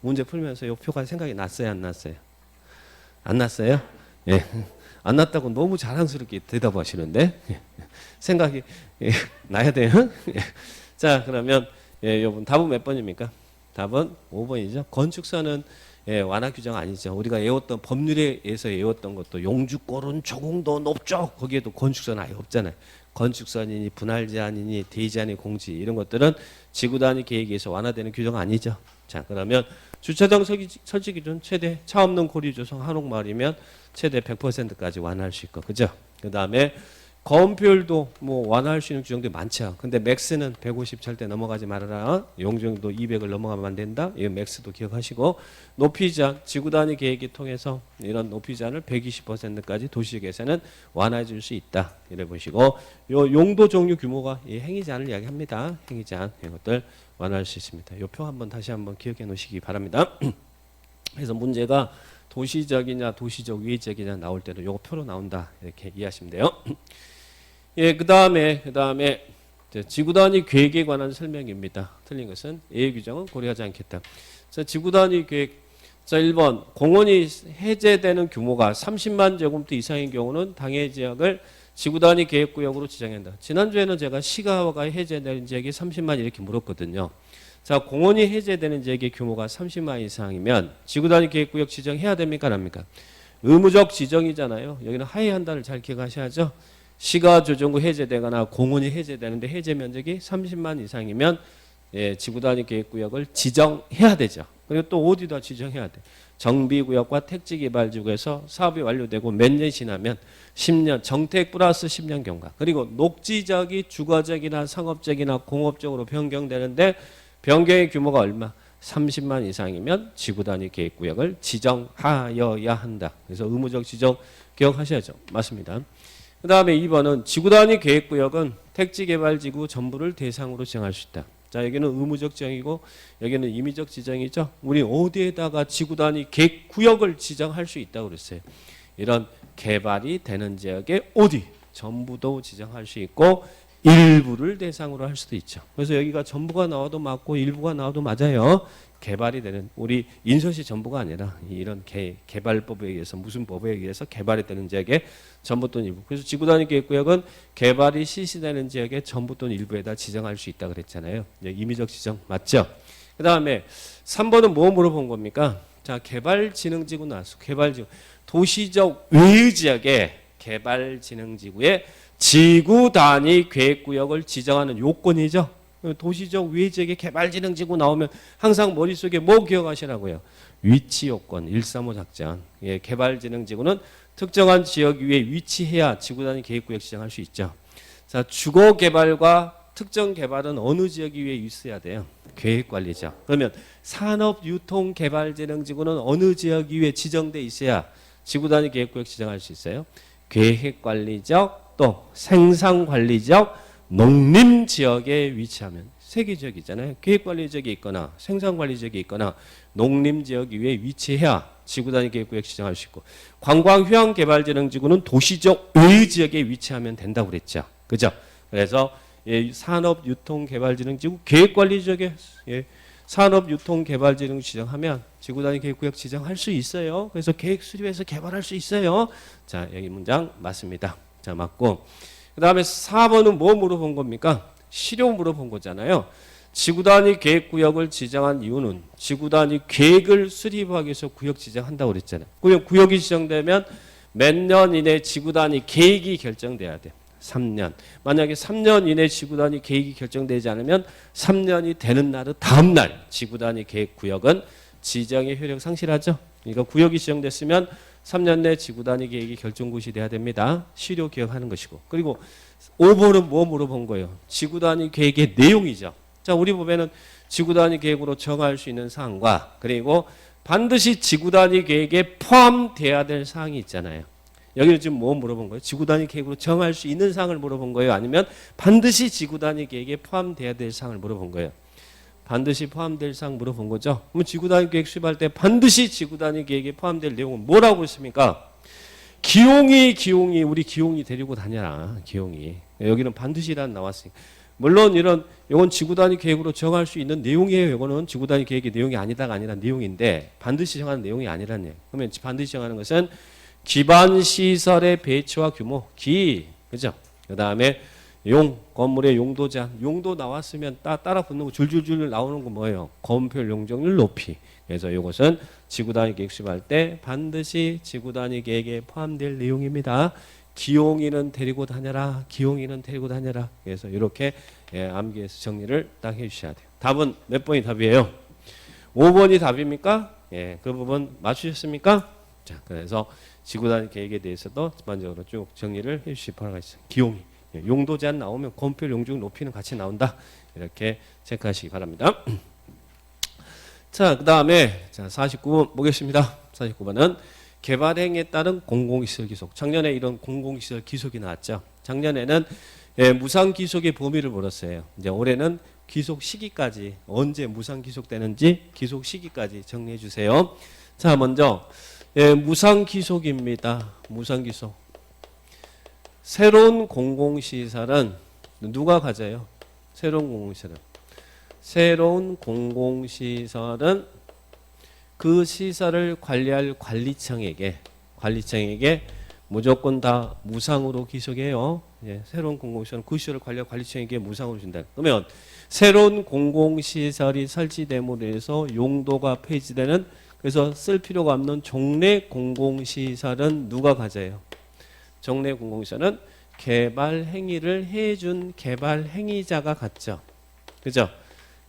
문제 풀면서 요 표가 생각이 났어요, 안 났어요? 안 났어요? 예. 안 났다고 너무 자랑스럽게 대답하시는데 생각이 나야 돼요. 자, 그러면 여러분 답은 몇 번입니까? 답은 5번이죠. 건축사는 완화 규정 아니죠. 우리가 외웠던 법률에서 외웠던 것도 용주골은 조금 더 높죠. 거기에도 건축사는 아예 없잖아요. 건축선이니 분할 제한이니 대제한이 공지 이런 것들은 지구 단위 계획에서 완화되는 규정 아니죠. 자, 그러면 주차장 설치 기준 최대 차 없는 고리 조성 한옥마을이면 최대 100%까지 완화할 수 있고, 그죠? 그 다음에 건폐율도 뭐 완화할 수 있는 규정들이 많죠. 근데 맥스는 150 절대 넘어가지 말아라. 용적도 200을 넘어가면 안 된다. 이 맥스도 기억하시고, 높이 제한 지구 단위 계획을 통해서 이런 높이 제한을 120%까지 도시계획에서는 완화해 줄 수 있다. 이래 보시고, 요 용도 종류 규모가 이 행위 제한을 이야기합니다. 행위 제한 이것들 완화할 수 있습니다. 요 표 한번 다시 한번 기억해 놓으시기 바랍니다. 그래서 문제가 도시적이냐 도시적 위적이냐 나올 때도 요 표로 나온다. 이렇게 이해하시면 돼요. 예, 그다음에 지구 단위 계획에 관한 설명입니다. 틀린 것은 A 규정은 고려하지 않겠다. 자, 지구 단위 계획. 자, 1번 공원이 해제되는 규모가 30만 제곱미터 이상인 경우는 당해 지역을 지구 단위 계획 구역으로 지정한다. 지난주에는 제가 시가가 해제되는 지역이 30만 이렇게 물었거든요. 자, 공원이 해제되는 지역의 규모가 30만 이상이면 지구 단위 계획 구역 지정해야 됩니까, 안 합니까? 의무적 지정이잖아요. 여기는 하회한다를 잘 기억하셔야죠. 시가조정구 해제되거나 공원이 해제되는데 해제 면적이 30만 이상이면 지구 단위 계획 구역을 지정해야 되죠. 그리고 또 어디다 지정해야 돼? 정비구역과 택지개발지구에서 사업이 완료되고 몇 년 지나면 10년, 정택 플러스 10년 경과. 그리고 녹지적이 주거적이나 상업적이나 공업적으로 변경되는데 변경의 규모가 얼마? 30만 이상이면 지구 단위 계획 구역을 지정하여야 한다. 그래서 의무적 지정 기억하셔야죠. 맞습니다. 그 다음에 2번은 지구 단위 계획 구역은 택지개발지구 전부를 대상으로 지정할 수 있다. 자, 여기는 의무적 지정이고 여기는 임의적 지정이죠. 우리 어디에다가 지구 단위 계획 구역을 지정할 수 있다고 그랬어요. 이런 개발이 되는 지역에 어디 전부도 지정할 수 있고 일부를 대상으로 할 수도 있죠. 그래서 여기가 전부가 나와도 맞고 일부가 나와도 맞아요. 개발이 되는 우리 인서시 전부가 아니라 이런 개발법에 의해서 무슨 법에 의해서 개발이 되는 지역에 전부 또는 일부. 그래서 지구 단위 계획 구역은 개발이 실시되는 지역에 전부 또는 일부에다 지정할 수 있다 그랬잖아요. 임의적 지정 맞죠? 그다음에 3번은 뭐 물어본 겁니까? 자, 개발진흥지구 나왔어. 개발지구. 도시적 외의 지역에 개발진흥지구에 지구 단위 계획구역을 지정하는 요건이죠. 도시적 외의 지역에 개발진흥지구 나오면 항상 머릿속에 뭐 기억하시라고요? 위치 요건, 135 작전. 예, 개발진흥지구는 특정한 지역 위에 위치해야 지구 단위 계획구역 지정할 수 있죠. 자, 주거 개발과 특정 개발은 어느 지역 위에 있어야 돼요? 계획관리죠. 그러면 산업유통개발진흥지구는 어느 지역 위에 지정돼 있어야 지구 단위 계획구역 지정할 수 있어요? 계획관리적 또 생산관리적 농림지역에 위치하면 세 개 지역이 있잖아요. 계획관리지역이 있거나 생산관리지역이 있거나 농림지역 위에 위치해야 지구 단위 계획구역 지정할 수 있고 관광휴양개발진흥지구는 도시적 외의 지역에 위치하면 된다고 그랬죠. 그죠? 그래서 산업유통개발진흥지구 계획관리지역에 산업유통개발진흥 지정하면 지구 단위 계획구역 지정할 수 있어요. 그래서 계획 수립해서 개발할 수 있어요. 자, 여기 문장 맞습니다. 자, 맞고 그 다음에 4번은 뭐 물어본 겁니까? 실효 물어본 거잖아요. 지구 단위 계획구역을 지정한 이유는 지구 단위 계획을 수립하기 위해서 구역 지정한다고 그랬잖아요. 구역이 지정되면 몇 년 이내 지구 단위 계획이 결정돼야 돼. 3년. 만약에 3년 이내 지구 단위 계획이 결정되지 않으면 3년이 되는 날의 다음 날 지구 단위 계획 구역은 지정의 효력 상실하죠. 그러니까 구역이 지정됐으면 3년 내 지구 단위 계획이 결정굿이 돼야 됩니다. 실효 기억하는 것이고. 그리고 5번은 뭐 물어본 거예요? 지구 단위 계획의 내용이죠. 자, 우리 법에는 지구 단위 계획으로 정할 수 있는 사항과 그리고 반드시 지구 단위 계획에 포함돼야 될 사항이 있잖아요. 여기는 지금 뭐 물어본 거예요? 지구단위 계획으로 정할 수 있는 사항을 물어본 거예요? 아니면 반드시 지구단위 계획에 포함돼야 될 사항을 물어본 거예요? 반드시 포함될 사항 물어본 거죠. 그럼 지구단위 계획 수립할 때 반드시 지구단위 계획에 포함될 내용은 뭐라고 했습니까? 기용이 우리 기용이 데리고 다녀라. 기용이. 여기는 반드시란 나왔으니까. 물론 이건 지구단위 계획으로 정할 수 있는 내용이에요. 이거는 지구단위 계획의 내용이 아니다가 아니라 내용인데 반드시 정하는 내용이 아니라는 얘기예요. 그러면 반드시 정하는 것은 기반 시설의 배치와 규모, 그죠? 그다음에 건물의 용도 제한, 용도 나왔으면 따라 붙는 거 줄줄줄 나오는 거 뭐예요? 건폐율, 용적률 높이. 그래서 이것은 지구단위 계획 수립할 때 반드시 지구단위 계획에 포함될 내용입니다. 기용이는 데리고 다녀라. 기용이는 데리고 다녀라. 그래서 이렇게 암기해서 정리를 딱 해주셔야 돼요. 답은 몇 번이 답이에요? 5번이 답입니까? 그 부분 맞추셨습니까? 자, 그래서 지구단위 계획에 대해서도 전반적으로 쭉 정리를 해주실 필요가 있어요. 기용이. 용도 제한 나오면 건폐율, 용적 높이는 같이 나온다. 이렇게 체크하시기 바랍니다. 자, 그 다음에 49번 보겠습니다. 49번은 개발행위에 따른 공공시설 기속. 작년에 이런 공공시설 기속이 나왔죠. 작년에는 무상 기속의 범위를 물었어요. 이제 올해는 기속 시기까지 언제 무상 기속되는지 기속 시기까지 정리해 주세요. 자, 먼저 무상 기속입니다. 무상 기속. 새로운 공공시설은 누가 가져요? 새로운 공공시설은 그 시설을 관리할 관리청에게 무조건 다 무상으로 기속해요. 새로운 공공시설은 그 시설을 관리할 관리청에게 무상으로 준다. 그러면 새로운 공공시설이 설치됨으로 해서 용도가 폐지되는, 그래서 쓸 필요가 없는 종래 공공시설은 누가 가져요? 종래 공공시설은 개발 행위를 해준 개발 행위자가 갖죠. 그죠?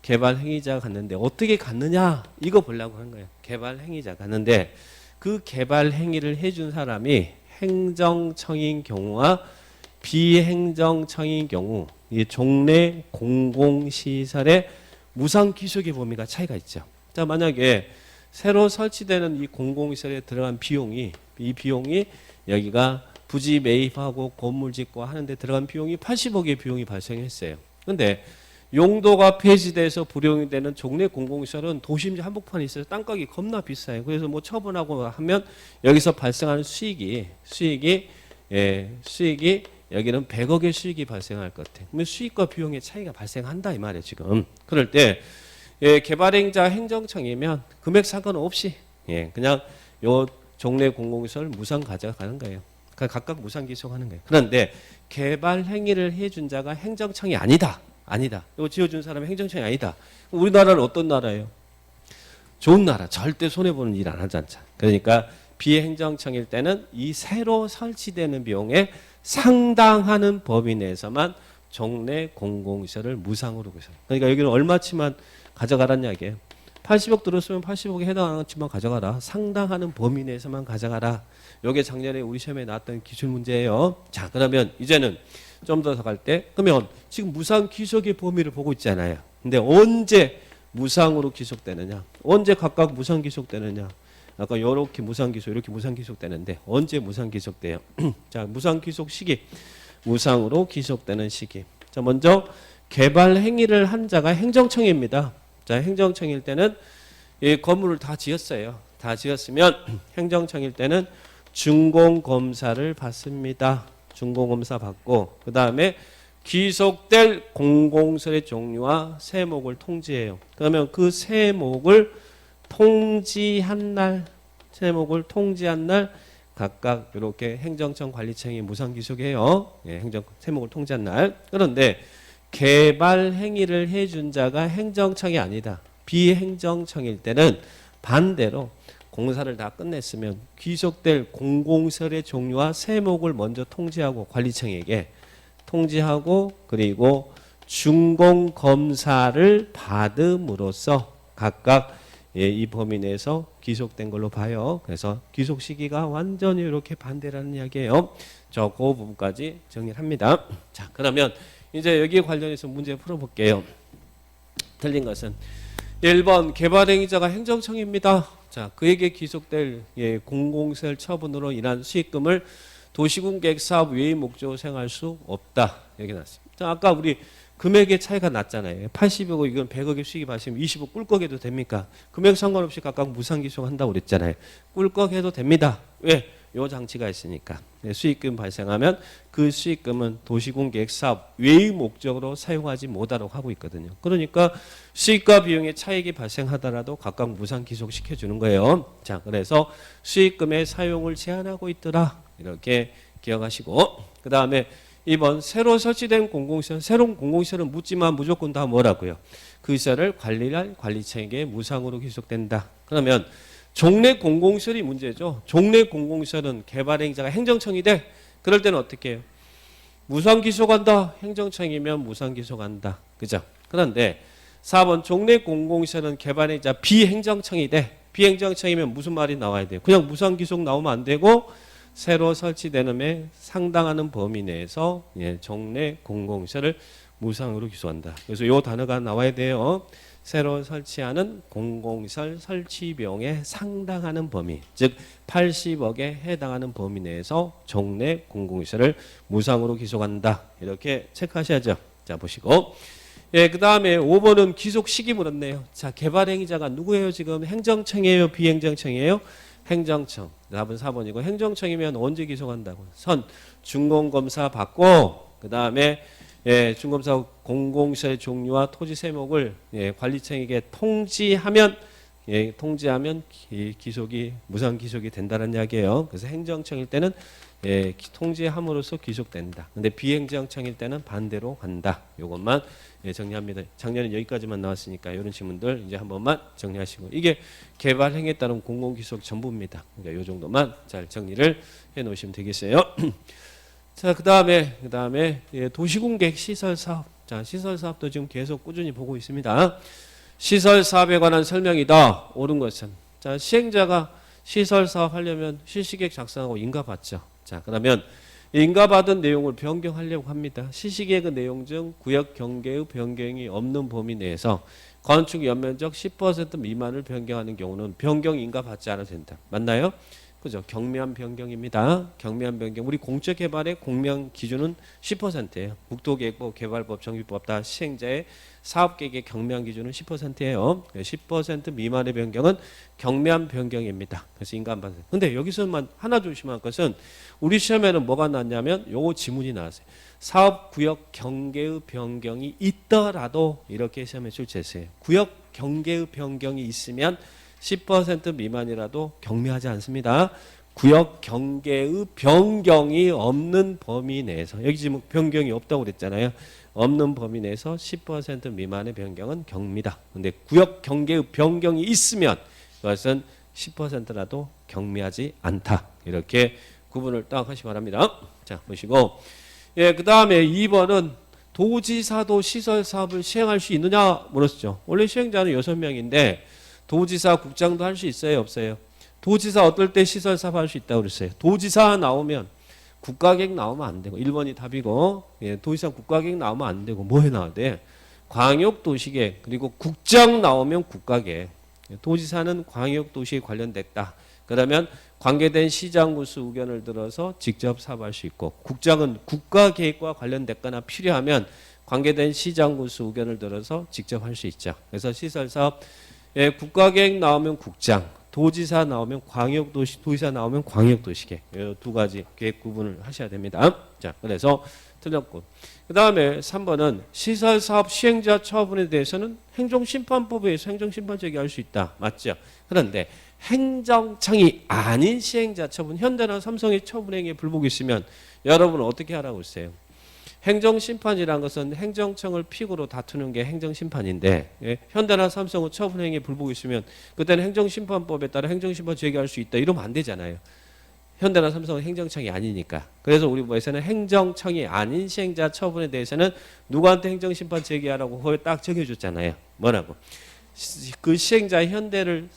개발 행위자가 갔는데 어떻게 갔느냐 이거 보려고 한 거예요. 개발 행위자가 갔는데 그 개발 행위를 해준 사람이 행정청인 경우와 비행정청인 경우 이 종래 공공시설의 무상 기속의 범위가 차이가 있죠. 자, 만약에 새로 설치되는 이 공공시설에 들어간 비용이 여기가 부지 매입하고 건물 짓고 하는데 들어간 비용이 80억의 비용이 발생했어요. 그런데 용도가 폐지돼서 불용이 되는 종래 공공시설은 도심 한복판에 있어서 땅값이 겁나 비싸요. 그래서 뭐 처분하고 하면 여기서 발생하는 수익이 여기는 100억의 수익이 발생할 것 같아요. 그러면 수익과 비용의 차이가 발생한다 이 말이에요 지금. 그럴 때 개발행자 행정청이면 금액 상관없이 그냥 요 종래 공공시설 무상 가져가는 거예요. 각각 무상 기속하는 거예요. 그런데 개발 행위를 해준 자가 행정청이 아니다. 이거 지어준 사람이 행정청이 아니다. 우리나라는 어떤 나라예요? 좋은 나라. 절대 손해보는 일 안 하지 않잖아. 그러니까 비행정청일 때는 이 새로 설치되는 비용에 상당하는 범위 내에서만 종래 공공시설을 무상으로 구성. 그러니까 여기는 얼마치만 가져가라는 이야기예요. 80억 들었으면 80억에 해당하는 치만 가져가라. 상당하는 범위 내에서만 가져가라. 이게 작년에 우리 시험에 나왔던 기출 문제예요. 자, 그러면 이제는 좀 더 갈 때, 그러면 지금 무상 기속의 범위를 보고 있잖아요. 근데 언제 무상으로 기속되느냐? 언제 각각 무상 기속되느냐? 아까 이렇게 무상 기속, 이렇게 무상 기속되는데 언제 무상 기속돼요? 자, 무상 기속 시기, 무상으로 기속되는 시기. 자, 먼저 개발 행위를 한 자가 행정청입니다. 자, 행정청일 때는 이 건물을 다 지었어요. 다 지었으면 행정청일 때는 준공검사를 받습니다. 준공검사 받고 그 다음에 기속될 공공시설의 종류와 세목을 통지해요. 그러면 그 세목을 통지한 날 각각 이렇게 행정청 관리청이 무상 기속해요. 세목을 통지한 날. 그런데 개발 행위를 해준 자가 행정청이 아니다. 비행정청일 때는 반대로 공사를 다 끝냈으면 귀속될 공공시설의 종류와 세목을 먼저 통지하고 관리청에게 통지하고 그리고 준공검사를 받음으로써 각각 이 범위 내에서 귀속된 걸로 봐요. 그래서 귀속 시기가 완전히 이렇게 반대라는 이야기예요. 저 그 부분까지 정리를 합니다. 자, 그러면 이제 여기에 관련해서 문제 풀어볼게요. 틀린 것은 1번 개발행위자가 행정청입니다. 자, 그에게 귀속될 공공시설 처분으로 인한 수익금을 도시군 계획 사업 외의 목적으로 사용할 수 없다. 이렇게 나왔습니다. 자, 아까 우리 금액의 차이가 났잖아요. 80억 이건 100억의 수익이 발생하면 20억 꿀꺽해도 됩니까? 금액 상관없이 각각 무상기속한다고 그랬잖아요. 꿀꺽해도 됩니다. 왜? 요 장치가 있으니까. 수익금 발생하면 그 수익금은 도시군 계획 사업 외의 목적으로 사용하지 못하도록 하고 있거든요. 그러니까 수익과 비용의 차익이 발생하더라도 각각 무상 기속시켜 주는 거예요. 자, 그래서 수익금의 사용을 제한하고 있더라. 이렇게 기억하시고, 그 다음에 2번 새로 설치된 공공시설, 새로운 공공시설은 묻지만 무조건 다 뭐라고요? 그 시설을 관리할 관리청에게 무상으로 기속된다. 그러면 종래 공공시설이 문제죠. 종래 공공시설은 개발행위자가 행정청이 돼. 그럴 때는 어떻게 해요? 무상 기속한다. 행정청이면 무상 기속한다. 그죠? 그런데 4번 종래 공공시설은 개발행위자 비행정청이 돼. 비행정청이면 무슨 말이 나와야 돼요? 그냥 무상 기속 나오면 안 되고 새로 설치되는 에 상당하는 범위 내에서 종래 공공시설을 무상으로 기소한다. 그래서 이 단어가 나와야 돼요. 새로 설치하는 공공시설 설치 비용에 상당하는 범위, 즉 80억에 해당하는 범위 내에서 종래 공공시설을 무상으로 기소한다. 이렇게 체크하셔야죠. 자, 보시고. 예, 그 다음에 5번은 기속 시기 물었네요. 자, 개발행위자가 누구예요? 지금 행정청이에요? 비행정청이에요? 행정청. 답은 4번이고 행정청이면 언제 기소한다고? 선 준공검사 받고 그 다음에 준검사 공공시설의 종류와 토지 세목을 관리청에게 통지하면 기속이 무상 기속이 된다는 이야기예요. 그래서 행정청일 때는 통지함으로써 기속된다. 근데 비행정청일 때는 반대로 간다. 이것만 정리합니다. 작년에 여기까지만 나왔으니까 이런 질문들 이제 한 번만 정리하시고 이게 개발 행위에 따른 공공기속 전부입니다. 그러니까 이 정도만 잘 정리를 해 놓으시면 되겠어요. 자, 그다음에 도시군 계획 시설 사업. 자, 시설 사업도 지금 계속 꾸준히 보고 있습니다. 시설 사업에 관한 설명이다. 옳은 것은 자, 시행자가 시설 사업 하려면 실시계획 작성하고 인가 받죠. 자, 그러면 인가받은 내용을 변경하려고 합니다. 실시계획의 내용 중 구역 경계의 변경이 없는 범위 내에서 건축 연면적 10% 미만을 변경하는 경우는 변경 인가받지 않아도 된다. 맞나요? 그죠? 경미한 변경입니다. 경미한 변경. 우리 공적 개발의 공명 기준은 10%예요. 국토계획법, 개발법, 정비법 다 시행자의 사업계획의 경미한 기준은 10%예요. 10% 미만의 변경은 경미한 변경입니다. 그래서 인가 안 받아요. 근데 여기서만 하나 조심할 것은 우리 시험에는 뭐가 나왔냐면 요거 지문이 나왔어요. 사업구역 경계의 변경이 있더라도 이렇게 시험에 출제했어요. 구역 경계의 변경이 있으면 10% 미만이라도 경미하지 않습니다. 구역 경계의 변경이 없는 범위 내에서 여기 지금 변경이 없다고 그랬잖아요. 없는 범위 내에서 10% 미만의 변경은 경미다. 근데 구역 경계의 변경이 있으면 그것은 10%라도 경미하지 않다. 이렇게 구분을 딱 하시기 바랍니다. 자, 보시고 그 다음에 2번은 도지사도 시설 사업을 시행할 수 있느냐 물었죠. 원래 시행자는 6명인데 도지사, 국장도 할 수 있어요? 없어요? 도지사 어떨 때 시설 사업 할 수 있다고 그랬어요? 도지사 나오면 국가계획 나오면 안 되고 1번이 답이고 도지사 국가계획 나오면 안 되고 뭐 해 나와야 돼? 광역도시계획 그리고 국장 나오면 국가계획. 도지사는 광역도시에 관련됐다. 그러면 관계된 시장군수 의견을 들어서 직접 사업할 수 있고 국장은 국가계획과 관련됐거나 필요하면 관계된 시장군수 의견을 들어서 직접 할 수 있죠. 그래서 시설사업 국가계획 나오면 국장, 도지사 나오면 광역도시, 도지사 나오면 광역도시계획. 이 두 가지 계획 구분을 하셔야 됩니다. 자, 그래서 틀렸고. 그 다음에 3번은 시설사업 시행자 처분에 대해서는 행정심판법에 의해서 행정심판 제기할 수 있다. 맞죠? 그런데 행정청이 아닌 시행자 처분, 현대나 삼성의 처분행위에 불복이 있으면 여러분은 어떻게 하라고 했어요? 행정심판이라는 것은 행정청을 픽으로 다투는 게 행정심판인데 현대나 삼성은 처분행위에 불복이 있으면 그때는 행정심판법에 따라 행정심판 제기할 수 있다. 이러면 안 되잖아요. 현대나 삼성은 행정청이 아니니까. 그래서 우리 법에서는 행정청이 아닌 시행자 처분에 대해서는 누구한테 행정심판 제기하라고 거기 딱 적혀줬잖아요. 뭐라고? 그 시행자 현대를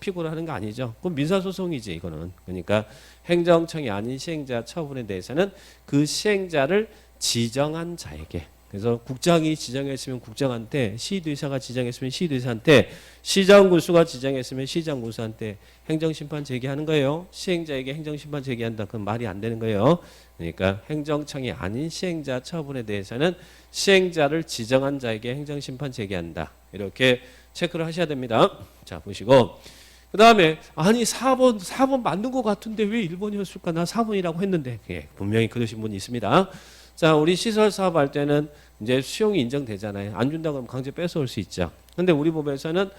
픽으로 하는 거 아니죠. 그건 민사소송이지 이거는. 그러니까 행정청이 아닌 시행자 처분에 대해서는 그 시행자를 지정한 자에게 그래서 국장이 지정했으면 국장한테, 시도의사가 지정했으면 시도의사한테, 시장군수가 지정했으면 시장군수한테 행정심판 제기하는 거예요. 시행자에게 행정심판 제기한다. 그건 말이 안 되는 거예요. 그러니까 행정청이 아닌 시행자 처분에 대해서는 시행자를 지정한 자에게 행정심판 제기한다. 이렇게 체크를 하셔야 됩니다. 자, 보시고. 그 다음에 아니 4번 맞는 것 같은데 왜 1번이었을까? 나 4번이라고 했는데. 예, 분명히 그러신 분이 있습니다. 자, 우리 시설 사업할 때는 이제 수용이 인정되잖아요. 안 준다고 하면 강제 뺏어올 수 있죠. 근데 우리 법에서는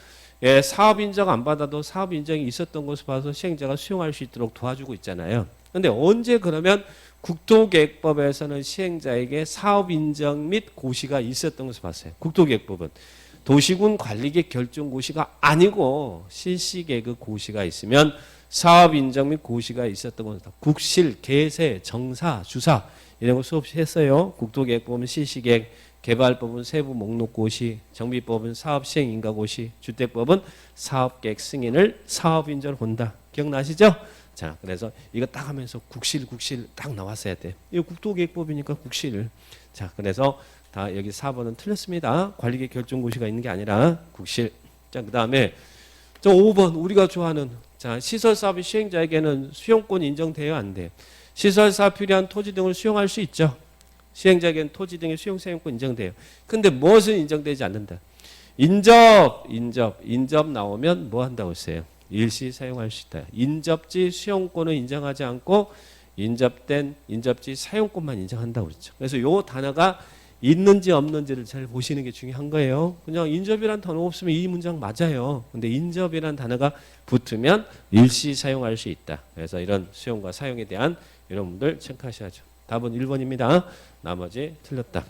예, 사업 인정 안 받아도 사업 인정이 있었던 것을 봐서 시행자가 수용할 수 있도록 도와주고 있잖아요. 근데 언제 그러면 국토계획법에서는 시행자에게 사업 인정 및 고시가 있었던 것을 봤어요. 국토계획법은 도시군 관리계획 결정 고시가 아니고 실시계획 고시가 있으면 사업 인정 및 고시가 있었던 것은 국실, 개세, 정사, 주사 이런 거 수업했어요. 국토계획법은 실시계획, 개발법은 세부 목록 고시, 정비법은 사업 시행 인가 고시, 주택법은 사업계획 승인을 사업 인정으로 본다. 기억나시죠? 자, 그래서 이거 딱 하면서 국실 딱 나왔어야 돼. 이거 국토계획법이니까 국실. 자, 그래서 다 여기 4번은 틀렸습니다. 관리계획 결정고시가 있는 게 아니라 국실. 자, 그 다음에 저 5번 우리가 좋아하는 자 시설사업의 시행자에게는 수용권 인정돼요, 안 돼요? 시설사업 필요한 토지 등을 수용할 수 있죠. 시행자에게는 토지 등의 수용 사용권 인정돼요. 근데 무엇은 인정되지 않는다? 인접 나오면 뭐 한다고 했어요? 일시 사용할 수 있다. 인접지 수용권을 인정하지 않고 인접지 사용권만 인정한다고 그랬죠. 그래서 요 단어가 있는지 없는지를 잘 보시는 게 중요한 거예요. 그냥 인접이란 단어 없으면 이 문장 맞아요. 근데 인접이란 단어가 붙으면 일시 사용할 수 있다. 그래서 이런 수용과 사용에 대한 여러분들 체크하셔야죠. 답은 1번입니다. 나머지 틀렸다.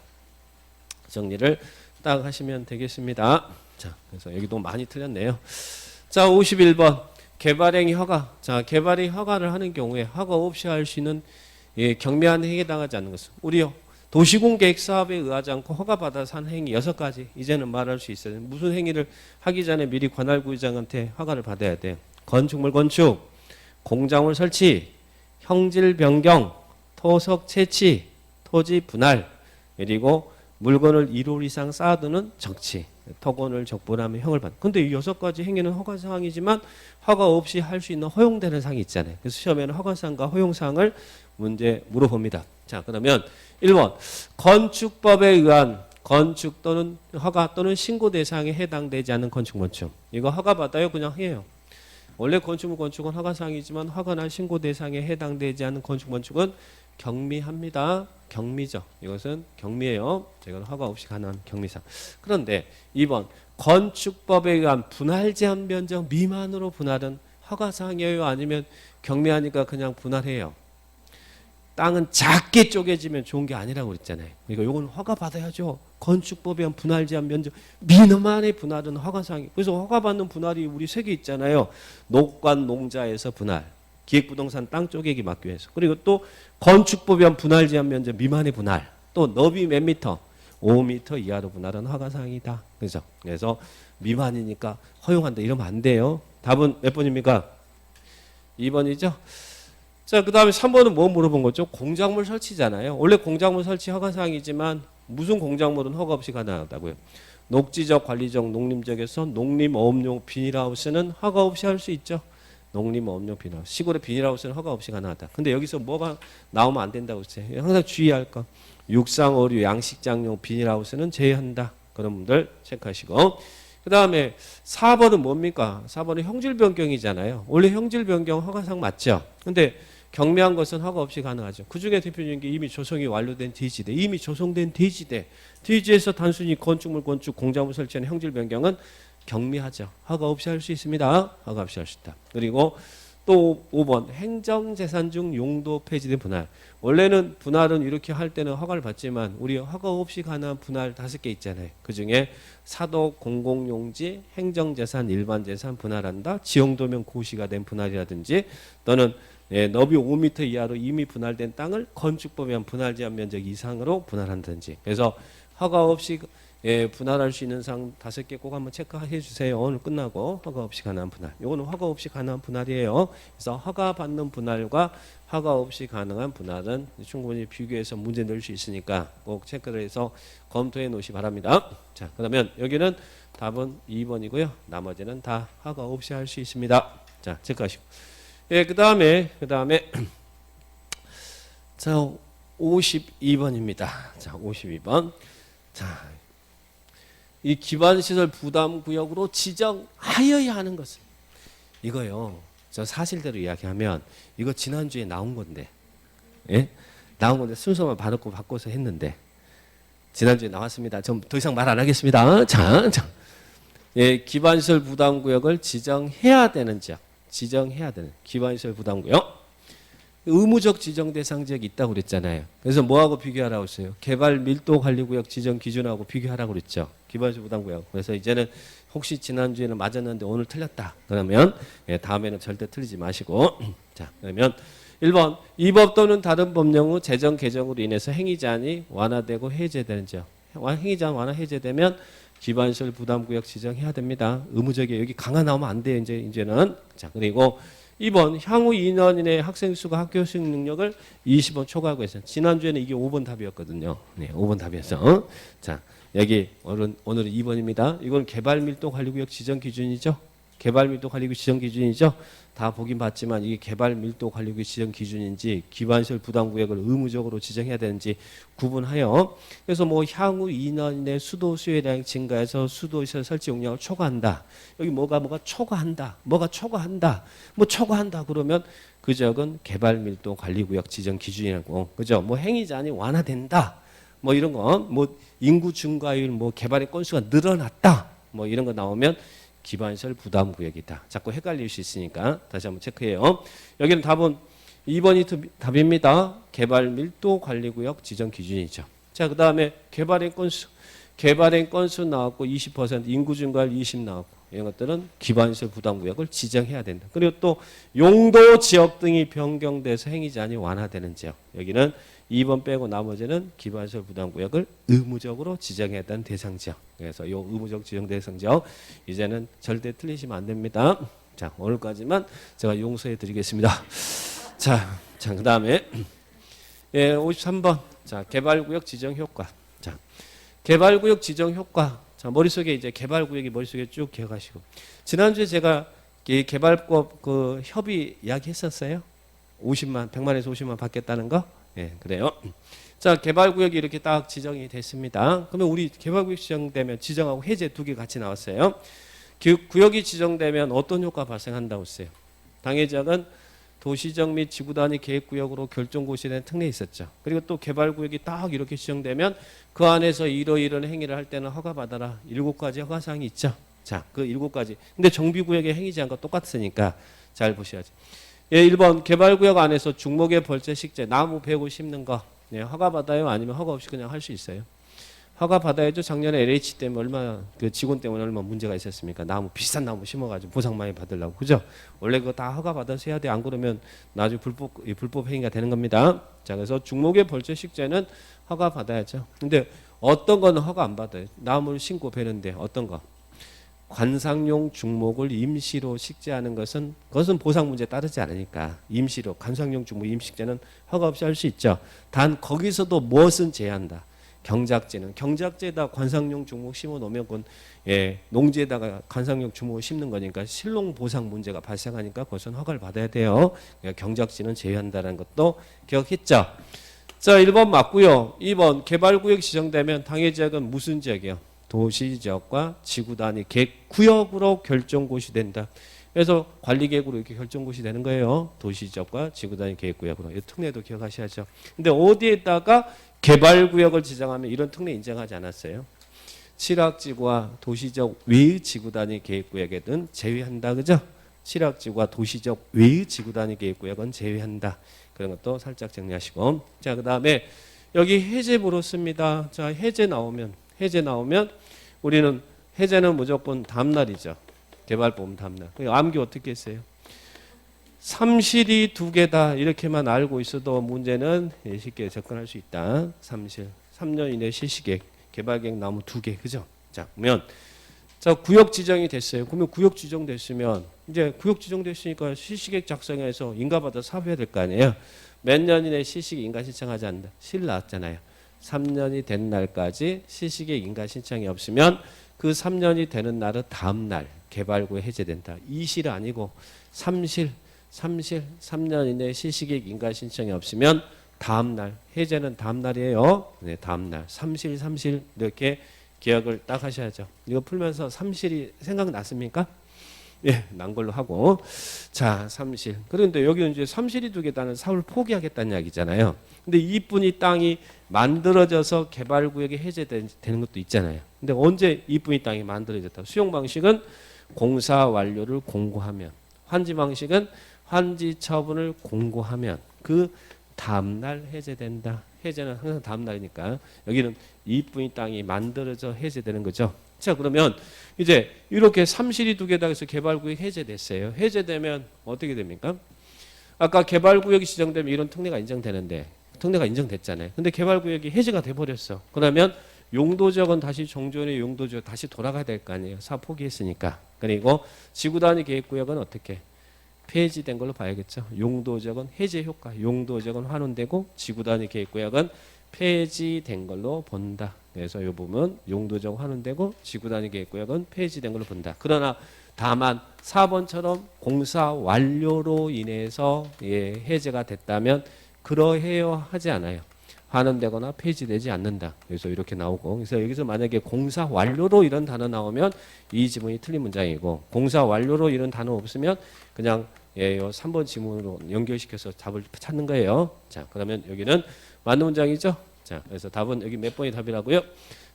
정리를 딱 하시면 되겠습니다. 자, 그래서 여기도 많이 틀렸네요. 자, 51번 개발행위 허가. 자, 개발행위 허가를 하는 경우에 허가 없이 할 수 있는 경미한 행위에 해당하지 않는 것은 우리요. 도시공계획사업에 의하지 않고 허가받아서 한 행위 6가지 이제는 말할 수 있어요. 무슨 행위를 하기 전에 미리 관할구의장한테 허가를 받아야 돼요. 건축물 건축, 공작물 설치, 형질 변경, 토석 채취, 토지 분할, 그리고 물건을 1홀 이상 쌓아두는 적치, 토건을 적분하면 형을 받는. 근데 이 6가지 행위는 허가사항이지만 허가 없이 할 수 있는 허용되는 사항이 있잖아요. 그래서 시험에는 허가사항과 허용사항을 문제 물어봅니다. 자, 그러면 1번 건축법에 의한 건축 또는 허가 또는 신고 대상에 해당되지 않는 건축건축. 이거 허가받아요? 그냥 해요. 원래 건축은 허가사항이지만 허가나 신고 대상에 해당되지 않는 건축건축은 경미합니다. 경미죠. 이것은 경미예요. 이건 허가 없이 가능한 경미상. 그런데 2번 건축법에 의한 분할 제한 면적 미만으로 분할은 허가사항이에요? 아니면 경미하니까 그냥 분할해요? 땅은 작게 쪼개지면 좋은 게 아니라고 그랬잖아요. 그러니까 이건 허가 받아야죠. 건축법에 의한 분할 제한 면적 미만의 분할은 허가사항이. 그래서 허가받는 분할이 우리 3개 있잖아요. 녹관 농자에서 분할, 기획부동산 땅 쪼개기 막기 위해서. 그리고 또 건축법에 의한 분할 제한 면적 미만의 분할. 또 너비 몇 미터? 5m 이하로 분할은 허가사항이다. 그죠? 그래서 미만이니까 허용한다 이러면 안 돼요. 답은 몇 번입니까? 2번이죠. 자, 그 다음에 3번은 뭐 물어본 거죠? 공작물 설치잖아요. 원래 공작물 설치 허가사항이지만 무슨 공작물은 허가 없이 가능하다고요? 녹지적, 관리적, 농림적에서 농림어업용 비닐하우스는 허가 없이 할 수 있죠. 농림어업용 비닐하우스. 시골의 비닐하우스는 허가 없이 가능하다. 근데 여기서 뭐가 나오면 안 된다고 했어요. 항상 주의할 거. 육상, 어류, 양식장용 비닐하우스는 제외한다. 그런 분들 체크하시고. 그 다음에 4번은 뭡니까? 4번은 형질 변경이잖아요. 원래 형질 변경 허가사항 맞죠? 근데 경미한 것은 허가 없이 가능하죠. 그중에 대표적인 게 이미 조성이 완료된 대지대, 이미 조성된 대지대, 대지에서 단순히 건축물 건축, 공작물 설치하는 형질 변경은 경미하죠. 허가 없이 할 수 있습니다. 허가 없이 할 수 있다. 그리고 또 5번 행정재산 중 용도 폐지된 분할. 원래는 분할은 이렇게 할 때는 허가를 받지만 우리 허가 없이 가능한 분할 5개 있잖아요. 그중에 사독, 공공용지, 행정재산, 일반재산 분할한다. 지용도면 고시가 된 분할이라든지 또는 너비 5m 이하로 이미 분할된 땅을 건축법에 의한 분할 제한 면적 이상으로 분할한다든지. 그래서 허가 없이 예, 분할할 수 있는 사항 5개 꼭 한번 체크해 주세요. 오늘 끝나고 허가 없이 가능한 분할. 요거는 허가 없이 가능한 분할이에요. 그래서 허가 받는 분할과 허가 없이 가능한 분할은 충분히 비교해서 문제 낼 수 있으니까 꼭 체크를 해서 검토해 놓으시 바랍니다. 자, 그러면 여기는 답은 2번이고요. 나머지는 다 허가 없이 할 수 있습니다. 자, 체크하시고. 예, 그다음에 자, 52번입니다. 자, 52번. 자, 이 기반시설 부담구역으로 지정하여야 하는 것은 이거요. 저 사실대로 이야기하면 이거 지난주에 나온 건데, 예? 나온 건데 순서만 바꿔서 했는데 지난주에 나왔습니다. 좀 더 이상 말 안 하겠습니다. 자, 예, 기반시설 부담구역을 지정해야 되는 지역, 지정해야 되는 기반시설 부담구역. 의무적 지정 대상 지역이 있다고 그랬잖아요. 그래서 뭐하고 비교하라고 했어요? 개발 밀도 관리구역 지정 기준하고 비교하라고 그랬죠. 기반시설 부담구역. 그래서 이제는 혹시 지난주에는 맞았는데 오늘 틀렸다. 그러면 예, 다음에는 절대 틀리지 마시고. 자, 그러면 1번 이 법 또는 다른 법령의 제정 개정으로 인해서 행위제한이 완화되고 해제되는 지역. 행위제한 완화 해제되면 기반시설 부담구역 지정해야 됩니다. 의무적이에요. 여기 강화 나오면 안 돼요. 이제는. 자, 그리고 2번 향후 2년 이내 학생 수가 학교 수행 능력을 20원 초과하고 있어요. 지난주에는 이게 5번 답이었거든요. 네, 5번 답이었어. 자, 여기 오늘은 2번입니다. 이건 개발 밀도 관리구역 지정 기준이죠. 개발 밀도 관리구역 지정 기준이죠. 다 보긴 봤지만 이게 개발 밀도 관리구역 지정 기준인지 기반시설 부담구역을 의무적으로 지정해야 되는지 구분하여 그래서 뭐 향후 2년 이내 수도 수요량이 증가해서 수도시설 설치 용량을 초과한다. 여기 뭐가 초과한다. 뭐가 초과한다. 뭐 초과한다 그러면 그 지역은 개발 밀도 관리구역 지정 기준이라고. 그죠? 뭐 행위제한이 완화된다. 뭐 이런 거 뭐 인구 증가율 뭐 개발의 건수가 늘어났다. 뭐 이런 거 나오면 기반시설 부담구역이다. 자꾸 헷갈릴 수 있으니까 다시 한번 체크해요. 여기는 답은 2번이 답입니다. 개발 밀도 관리구역 지정 기준이죠. 자, 그 다음에 개발행 건수 나왔고 20% 인구 증가율 20 나왔고 이런 것들은 기반시설 부담구역을 지정해야 된다. 그리고 또 용도 지역 등이 변경돼서 행위제한이 완화되는 지역. 여기는 2번 빼고 나머지는 기반시설 부담구역을 의무적으로 지정해야 되는 대상 지역. 그래서 이 의무적 지정 대상 지역 이제는 절대 틀리시면 안 됩니다. 자, 오늘까지만 제가 용서해 드리겠습니다. 자, 그다음에 예, 53번. 자, 개발구역 지정 효과. 자, 개발구역 지정 효과. 자, 머릿속에 이제 개발구역이 머릿속에 쭉 기억하시고. 지난주에 제가 이 개발법 그 협의 이야기했었어요. 100만에서 50만 받겠다는 거. 예, 그래요. 자, 개발구역이 이렇게 딱 지정이 됐습니다. 그러면 우리 개발구역 지정되면 지정하고 해제 두 개 같이 나왔어요. 구역이 지정되면 어떤 효과 발생한다고 했어요? 당해지역은 도시적 및 지구 단위 계획구역으로 결정고시된 특례 있었죠. 그리고 또 개발구역이 딱 이렇게 지정되면 그 안에서 이런 행위를 할 때는 허가받아라. 7가지 허가사항이 있죠. 자, 그 7가지. 근데 정비구역의 행위제한과 똑같으니까 잘 보셔야죠. 예, 1번 개발구역 안에서 중목의 벌채 식재 나무 베고 심는 거 예, 허가받아요? 아니면 허가 없이 그냥 할 수 있어요? 허가받아야죠. 작년에 LH 때문에 얼마나 그 직원 때문에 얼마나 문제가 있었습니까? 나무 비싼 나무 심어가지고 보상 많이 받으려고 그죠? 원래 그거 다 허가받아서 해야 돼. 안 그러면 나중에 불법 행위가 되는 겁니다. 자, 그래서 중목의 벌채 식재는 허가받아야죠. 근데 어떤 거는 허가 안 받아요. 나무를 심고 베는데 어떤 거? 관상용 중목을 임시로 식재하는 그것은 보상 문제 따르지 않으니까 임시로 관상용 중목 임식재는 허가 없이 할 수 있죠. 단 거기서도 무엇은 제한다. 경작지에다 관상용 중목 심어 놓으면 그건 예, 농지에다가 관상용 중목을 심는 거니까 실농 보상 문제가 발생하니까 그것은 허가를 받아야 돼요. 그러니까 경작지는 제외한다는 것도 기억했죠. 자, 1번 맞고요. 2번 개발구역 지정되면 당해지역은 무슨 지역이요? 도시지역과 지구단위 계획구역으로 결정고시 된다. 그래서 관리계획으로 이렇게 결정고시 되는 거예요. 도시지역과 지구단위 계획구역으로. 이 특례도 기억하셔야죠. 근데 어디에다가 개발구역을 지정하면 이런 특례 인정하지 않았어요. 칠학지구와 도시적 외의 지구단위 계획구역에는 제외한다. 그죠? 칠학지구와 도시적 외의 지구단위 계획구역은 제외한다. 그런 것도 살짝 정리하시고. 자, 그 다음에 여기 해제 물었습니다. 자, 해제 나오면 우리는 해제는 무조건 다음날이죠. 개발법 다음날. 암기 어떻게 했어요? 삼실이 2개다 이렇게만 알고 있어도 문제는 쉽게 접근할 수 있다. 삼실 3년 이내 실시계획 개발계획 나오면 2개. 그죠? 자, 그러면 자, 구역 지정이 됐어요. 그러면 구역 지정됐으면 이제 구역 지정됐으니까 실시계획 작성해서 인가받아 사업해야 될 거 아니에요. 몇 년 이내 실시계획 인가 신청하지 않는다. 실 나왔잖아요. 3년이 된 날까지 실시계획 인가 신청이 없으면 그 3년이 되는 날은 다음 날 개발구역 해제된다. 2실 아니고 3실 3년 이내 실시계획 인가 신청이 없으면 다음 날 해제는 다음 날이에요. 네, 다음 날 3실 이렇게 기억을 딱 하셔야죠. 이거 풀면서 3실이 생각났습니까? 예, 난 걸로 하고. 자, 3실. 그런데 여기는 이제 3실이 2개다는 사업을 포기하겠다는 이야기잖아요. 근데 이분이 땅이 만들어져서 개발구역이 해제되는 것도 있잖아요. 근데 언제 이분이 땅이 만들어졌다? 수용 방식은 공사 완료를 공고하면, 환지 방식은 환지 처분을 공고하면 그 다음날 해제된다. 해제는 항상 다음 날이니까 여기는 이분이 땅이 만들어져 해제되는 거죠. 자, 그러면 이제 이렇게 3실이 2개다 해서 개발구역 해제됐어요. 해제되면 어떻게 됩니까? 아까 개발구역이 지정되면 이런 특례가 인정되는데 특례가 인정됐잖아요. 근데 개발구역이 해제가 돼버렸어. 그러면 용도적은 다시 종전의 용도적 다시 돌아가야 될 거 아니에요. 사업 포기했으니까. 그리고 지구단위 계획구역은 어떻게? 폐지된 걸로 봐야겠죠. 용도적은 해제 효과, 용도적은 환원되고 지구단위 계획구역은 폐지된 걸로 본다. 그래서 이 부분 용도적 환원되고 지구단위 계획구역은 폐지된 걸로 본다. 그러나 다만 4번처럼 공사 완료로 인해서 해제가 됐다면 그러해요 하지 않아요. 환원되거나 폐지되지 않는다. 그래서 이렇게 나오고, 그래서 여기서 만약에 공사 완료로 이런 단어 나오면 이 지문이 틀린 문장이고, 공사 완료로 이런 단어 없으면 그냥 요 3번 지문으로 연결시켜서 답을 찾는 거예요. 자, 그러면 여기는 맞는 문장이죠. 자, 그래서 답은 여기 몇 번이 답이라고요?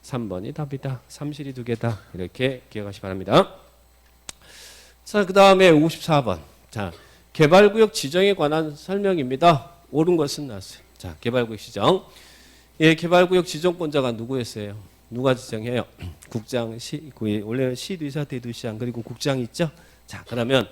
3번이 답이다. 3실이 2개다. 이렇게 기억하시기 바랍니다. 자, 그 다음에 54번. 자, 개발구역 지정에 관한 설명입니다. 옳은 것은 나왔어요. 자, 개발구역 지정. 예, 개발구역 지정권자가 누구였어요? 누가 지정해요? 국장, 시, 원래는 시도의사, 대도시장, 그리고 국장이 있죠? 자, 그러면,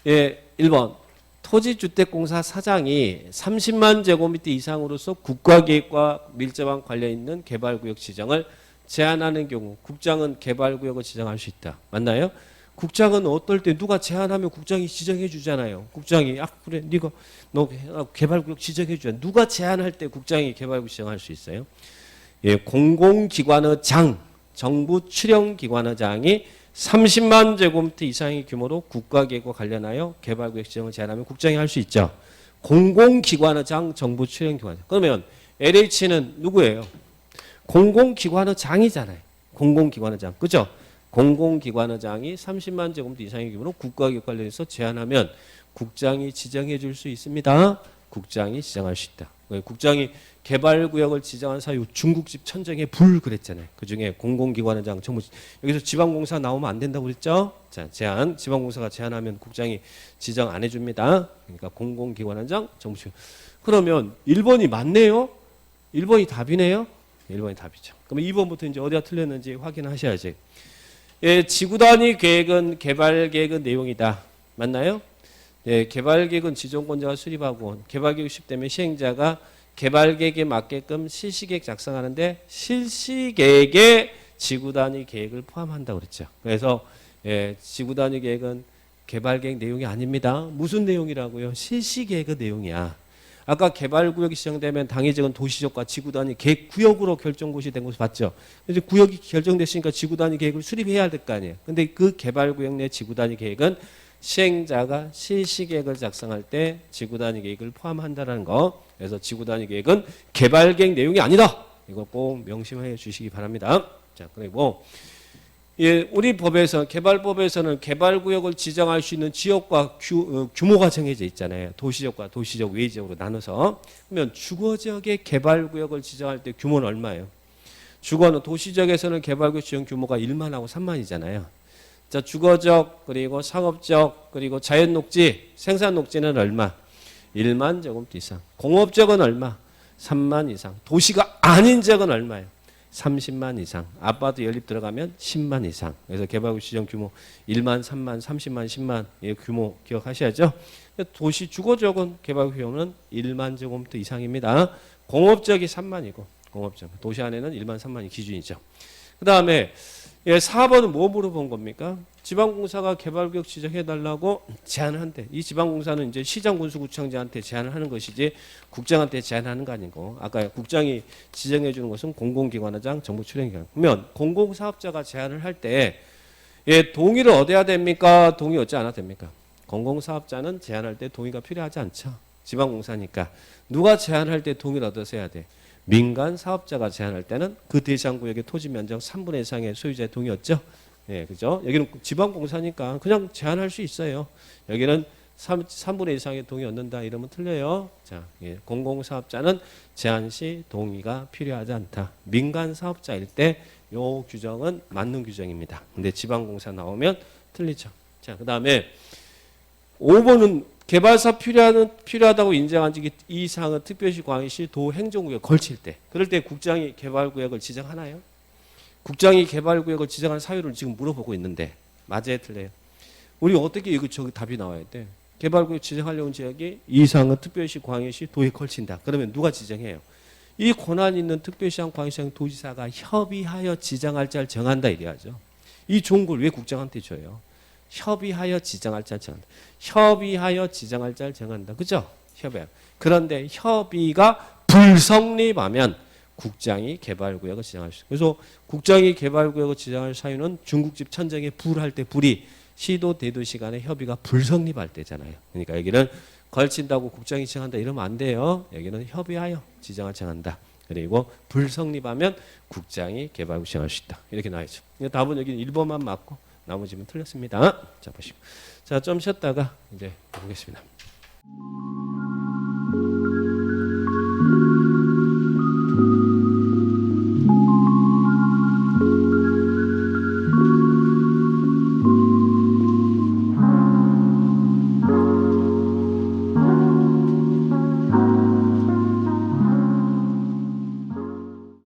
예, 1번. 토지주택공사 사장이 30만 제곱미터 이상으로서 국가계획과 밀접한 관련 있는 개발구역 지정을 제한하는 경우, 국장은 개발구역을 지정할 수 있다. 맞나요? 국장은 어떨 때 누가 제안하면 국장이 지정해 주잖아요. 국장이 그래 네가 너 개발구역 지정해 주자. 누가 제안할 때 국장이 개발구역 지정할 수 있어요? 예, 공공기관의 장, 정부 출형기관의 장이 30만 제곱미터 이상의 규모로 국가계획과 관련하여 개발구역 지정을 제안하면 국장이 할 수 있죠. 공공기관의 장, 정부 출형기관. 그러면 LH는 누구예요? 공공기관의 장이잖아요. 공공기관의 장, 그죠? 공공기관의 장이 30만 제곱미터 이상의 규모로 국가계획 관련해서 제안하면 국장이 지정해 줄 수 있습니다. 국장이 지정할 수 있다. 국장이 개발구역을 지정한 사유 중국집 천정에 불 그랬잖아요. 그중에 공공기관의 장, 정부, 여기서 지방공사 나오면 안 된다고 그랬죠? 자, 제안, 지방공사가 제안하면 국장이 지정 안 해줍니다. 그러니까 공공기관의 장, 정부. 그러면 1번이 맞네요? 1번이 답이네요? 1번이 답이죠. 그럼 2번부터 이제 어디가 틀렸는지 확인하셔야지. 예, 지구단위 계획은 개발계획의 내용이다. 맞나요? 예, 개발계획은 지정권자가 수립하고 개발계획 수립되면 시행자가 개발계획에 맞게끔 실시계획 작성하는데 실시계획에 지구단위 계획을 포함한다고 그랬죠. 그래서 예, 지구단위 계획은 개발계획 내용이 아닙니다. 무슨 내용이라고요? 실시계획의 내용이야. 아까 개발구역이 지정되면 당위적은 도시적과 지구단위 계획구역으로 결정고시 된 것을 봤죠. 이제 구역이 결정됐으니까 지구단위 계획을 수립해야 될 거 아니에요. 근데 그 개발구역 내 지구단위 계획은 시행자가 실시계획을 작성할 때 지구단위 계획을 포함한다는 거. 그래서 지구단위 계획은 개발계획 내용이 아니다. 이거 꼭 명심해 주시기 바랍니다. 자, 그리고 예, 우리 법에서 개발법에서는 개발구역을 지정할 수 있는 지역과 규모가 정해져 있잖아요. 도시적과 도시적, 외지적으로 나눠서. 그러면 주거지역의 개발구역을 지정할 때 규모는 얼마예요? 주거는 도시적에서는 개발구역 지정 규모가 1만하고 3만이잖아요. 자, 주거적, 그리고 상업적, 그리고 자연녹지, 생산녹지는 얼마? 1만 제곱미터 이상. 공업적은 얼마? 3만 이상. 도시가 아닌 지역은 얼마예요? 30만 이상. 아파트 연립 들어가면 10만 이상. 그래서 개발구역 지정 규모 1만, 3만, 30만, 10만 의 규모 기억하셔야죠. 도시 주거적은 개발구역 규모는 1만 제곱미터 이상입니다. 공업적이 3만이고 공업지역. 도시 안에는 1만 3만이 기준이죠. 그 다음에 4번은 뭐 물어본 겁니까? 지방공사가 개발구역 지정해달라고 제안을 한대. 이 지방공사는 이제 시장군수구청장한테 제안을 하는 것이지 국장한테 제안하는 거 아니고, 아까 국장이 지정해주는 것은 공공기관장, 정부출연기관. 그러면 공공사업자가 제안을 할 때 동의를 얻어야 됩니까? 동의 얻지 않아도 됩니까? 공공사업자는 제안할 때 동의가 필요하지 않죠. 지방공사니까. 누가 제안할 때 동의를 얻어서 해야 돼? 민간 사업자가 제안할 때는 그 대상 구역의 토지 면적 3분의 1 이상의 소유자의 동의 얻죠. 예, 그죠? 여기는 지방공사니까 그냥 제한할 수 있어요. 여기는 3분의 1 이상의 동의 얻는다 이러면 틀려요. 자, 공공사업자는 제한 시 동의가 필요하지 않다. 민간 사업자일 때 요 규정은 맞는 규정입니다. 근데 지방공사 나오면 틀리죠. 자, 그다음에 5번은 개발사 필요하다고 인정한 지 이상은 특별시 광역시 도 행정구역 걸칠 때, 그럴 때 국장이 개발구역을 지정하나요? 국장이 개발구역을 지정한 사유를 지금 물어보고 있는데 맞아요, 틀려요? 우리 어떻게 이거 저기 답이 나와야 돼? 개발구역 지정하려는 지역이 이상은 특별시 광역시 도에 걸친다. 그러면 누가 지정해요? 이 권한 있는 특별시장 광역시장 도지사가 협의하여 지정할 자를 정한다 이래야죠. 이 좋은 걸 왜 국장한테 줘요? 협의하여 지정할 자를 정한다. 협의하여 지정할 자를 정한다. 그죠? 협의. 그런데 협의가 불성립하면 국장이 개발구역을 지정할 수 있어요. 그래서 국장이 개발구역을 지정할 사유는 중국집 천정에 불할 때 불이 시도 대도시 간의 협의가 불성립할 때잖아요. 그러니까 여기는 걸친다고 국장이 지정한다 이러면 안 돼요. 여기는 협의하여 지정을 정한다. 그리고 불성립하면 국장이 개발구역 지정할 수 있다. 이렇게 나와있죠. 답은 여기는 1번만 맞고 나머지는 틀렸습니다. 자, 보시고. 자, 좀 쉬었다가 이제 보겠습니다.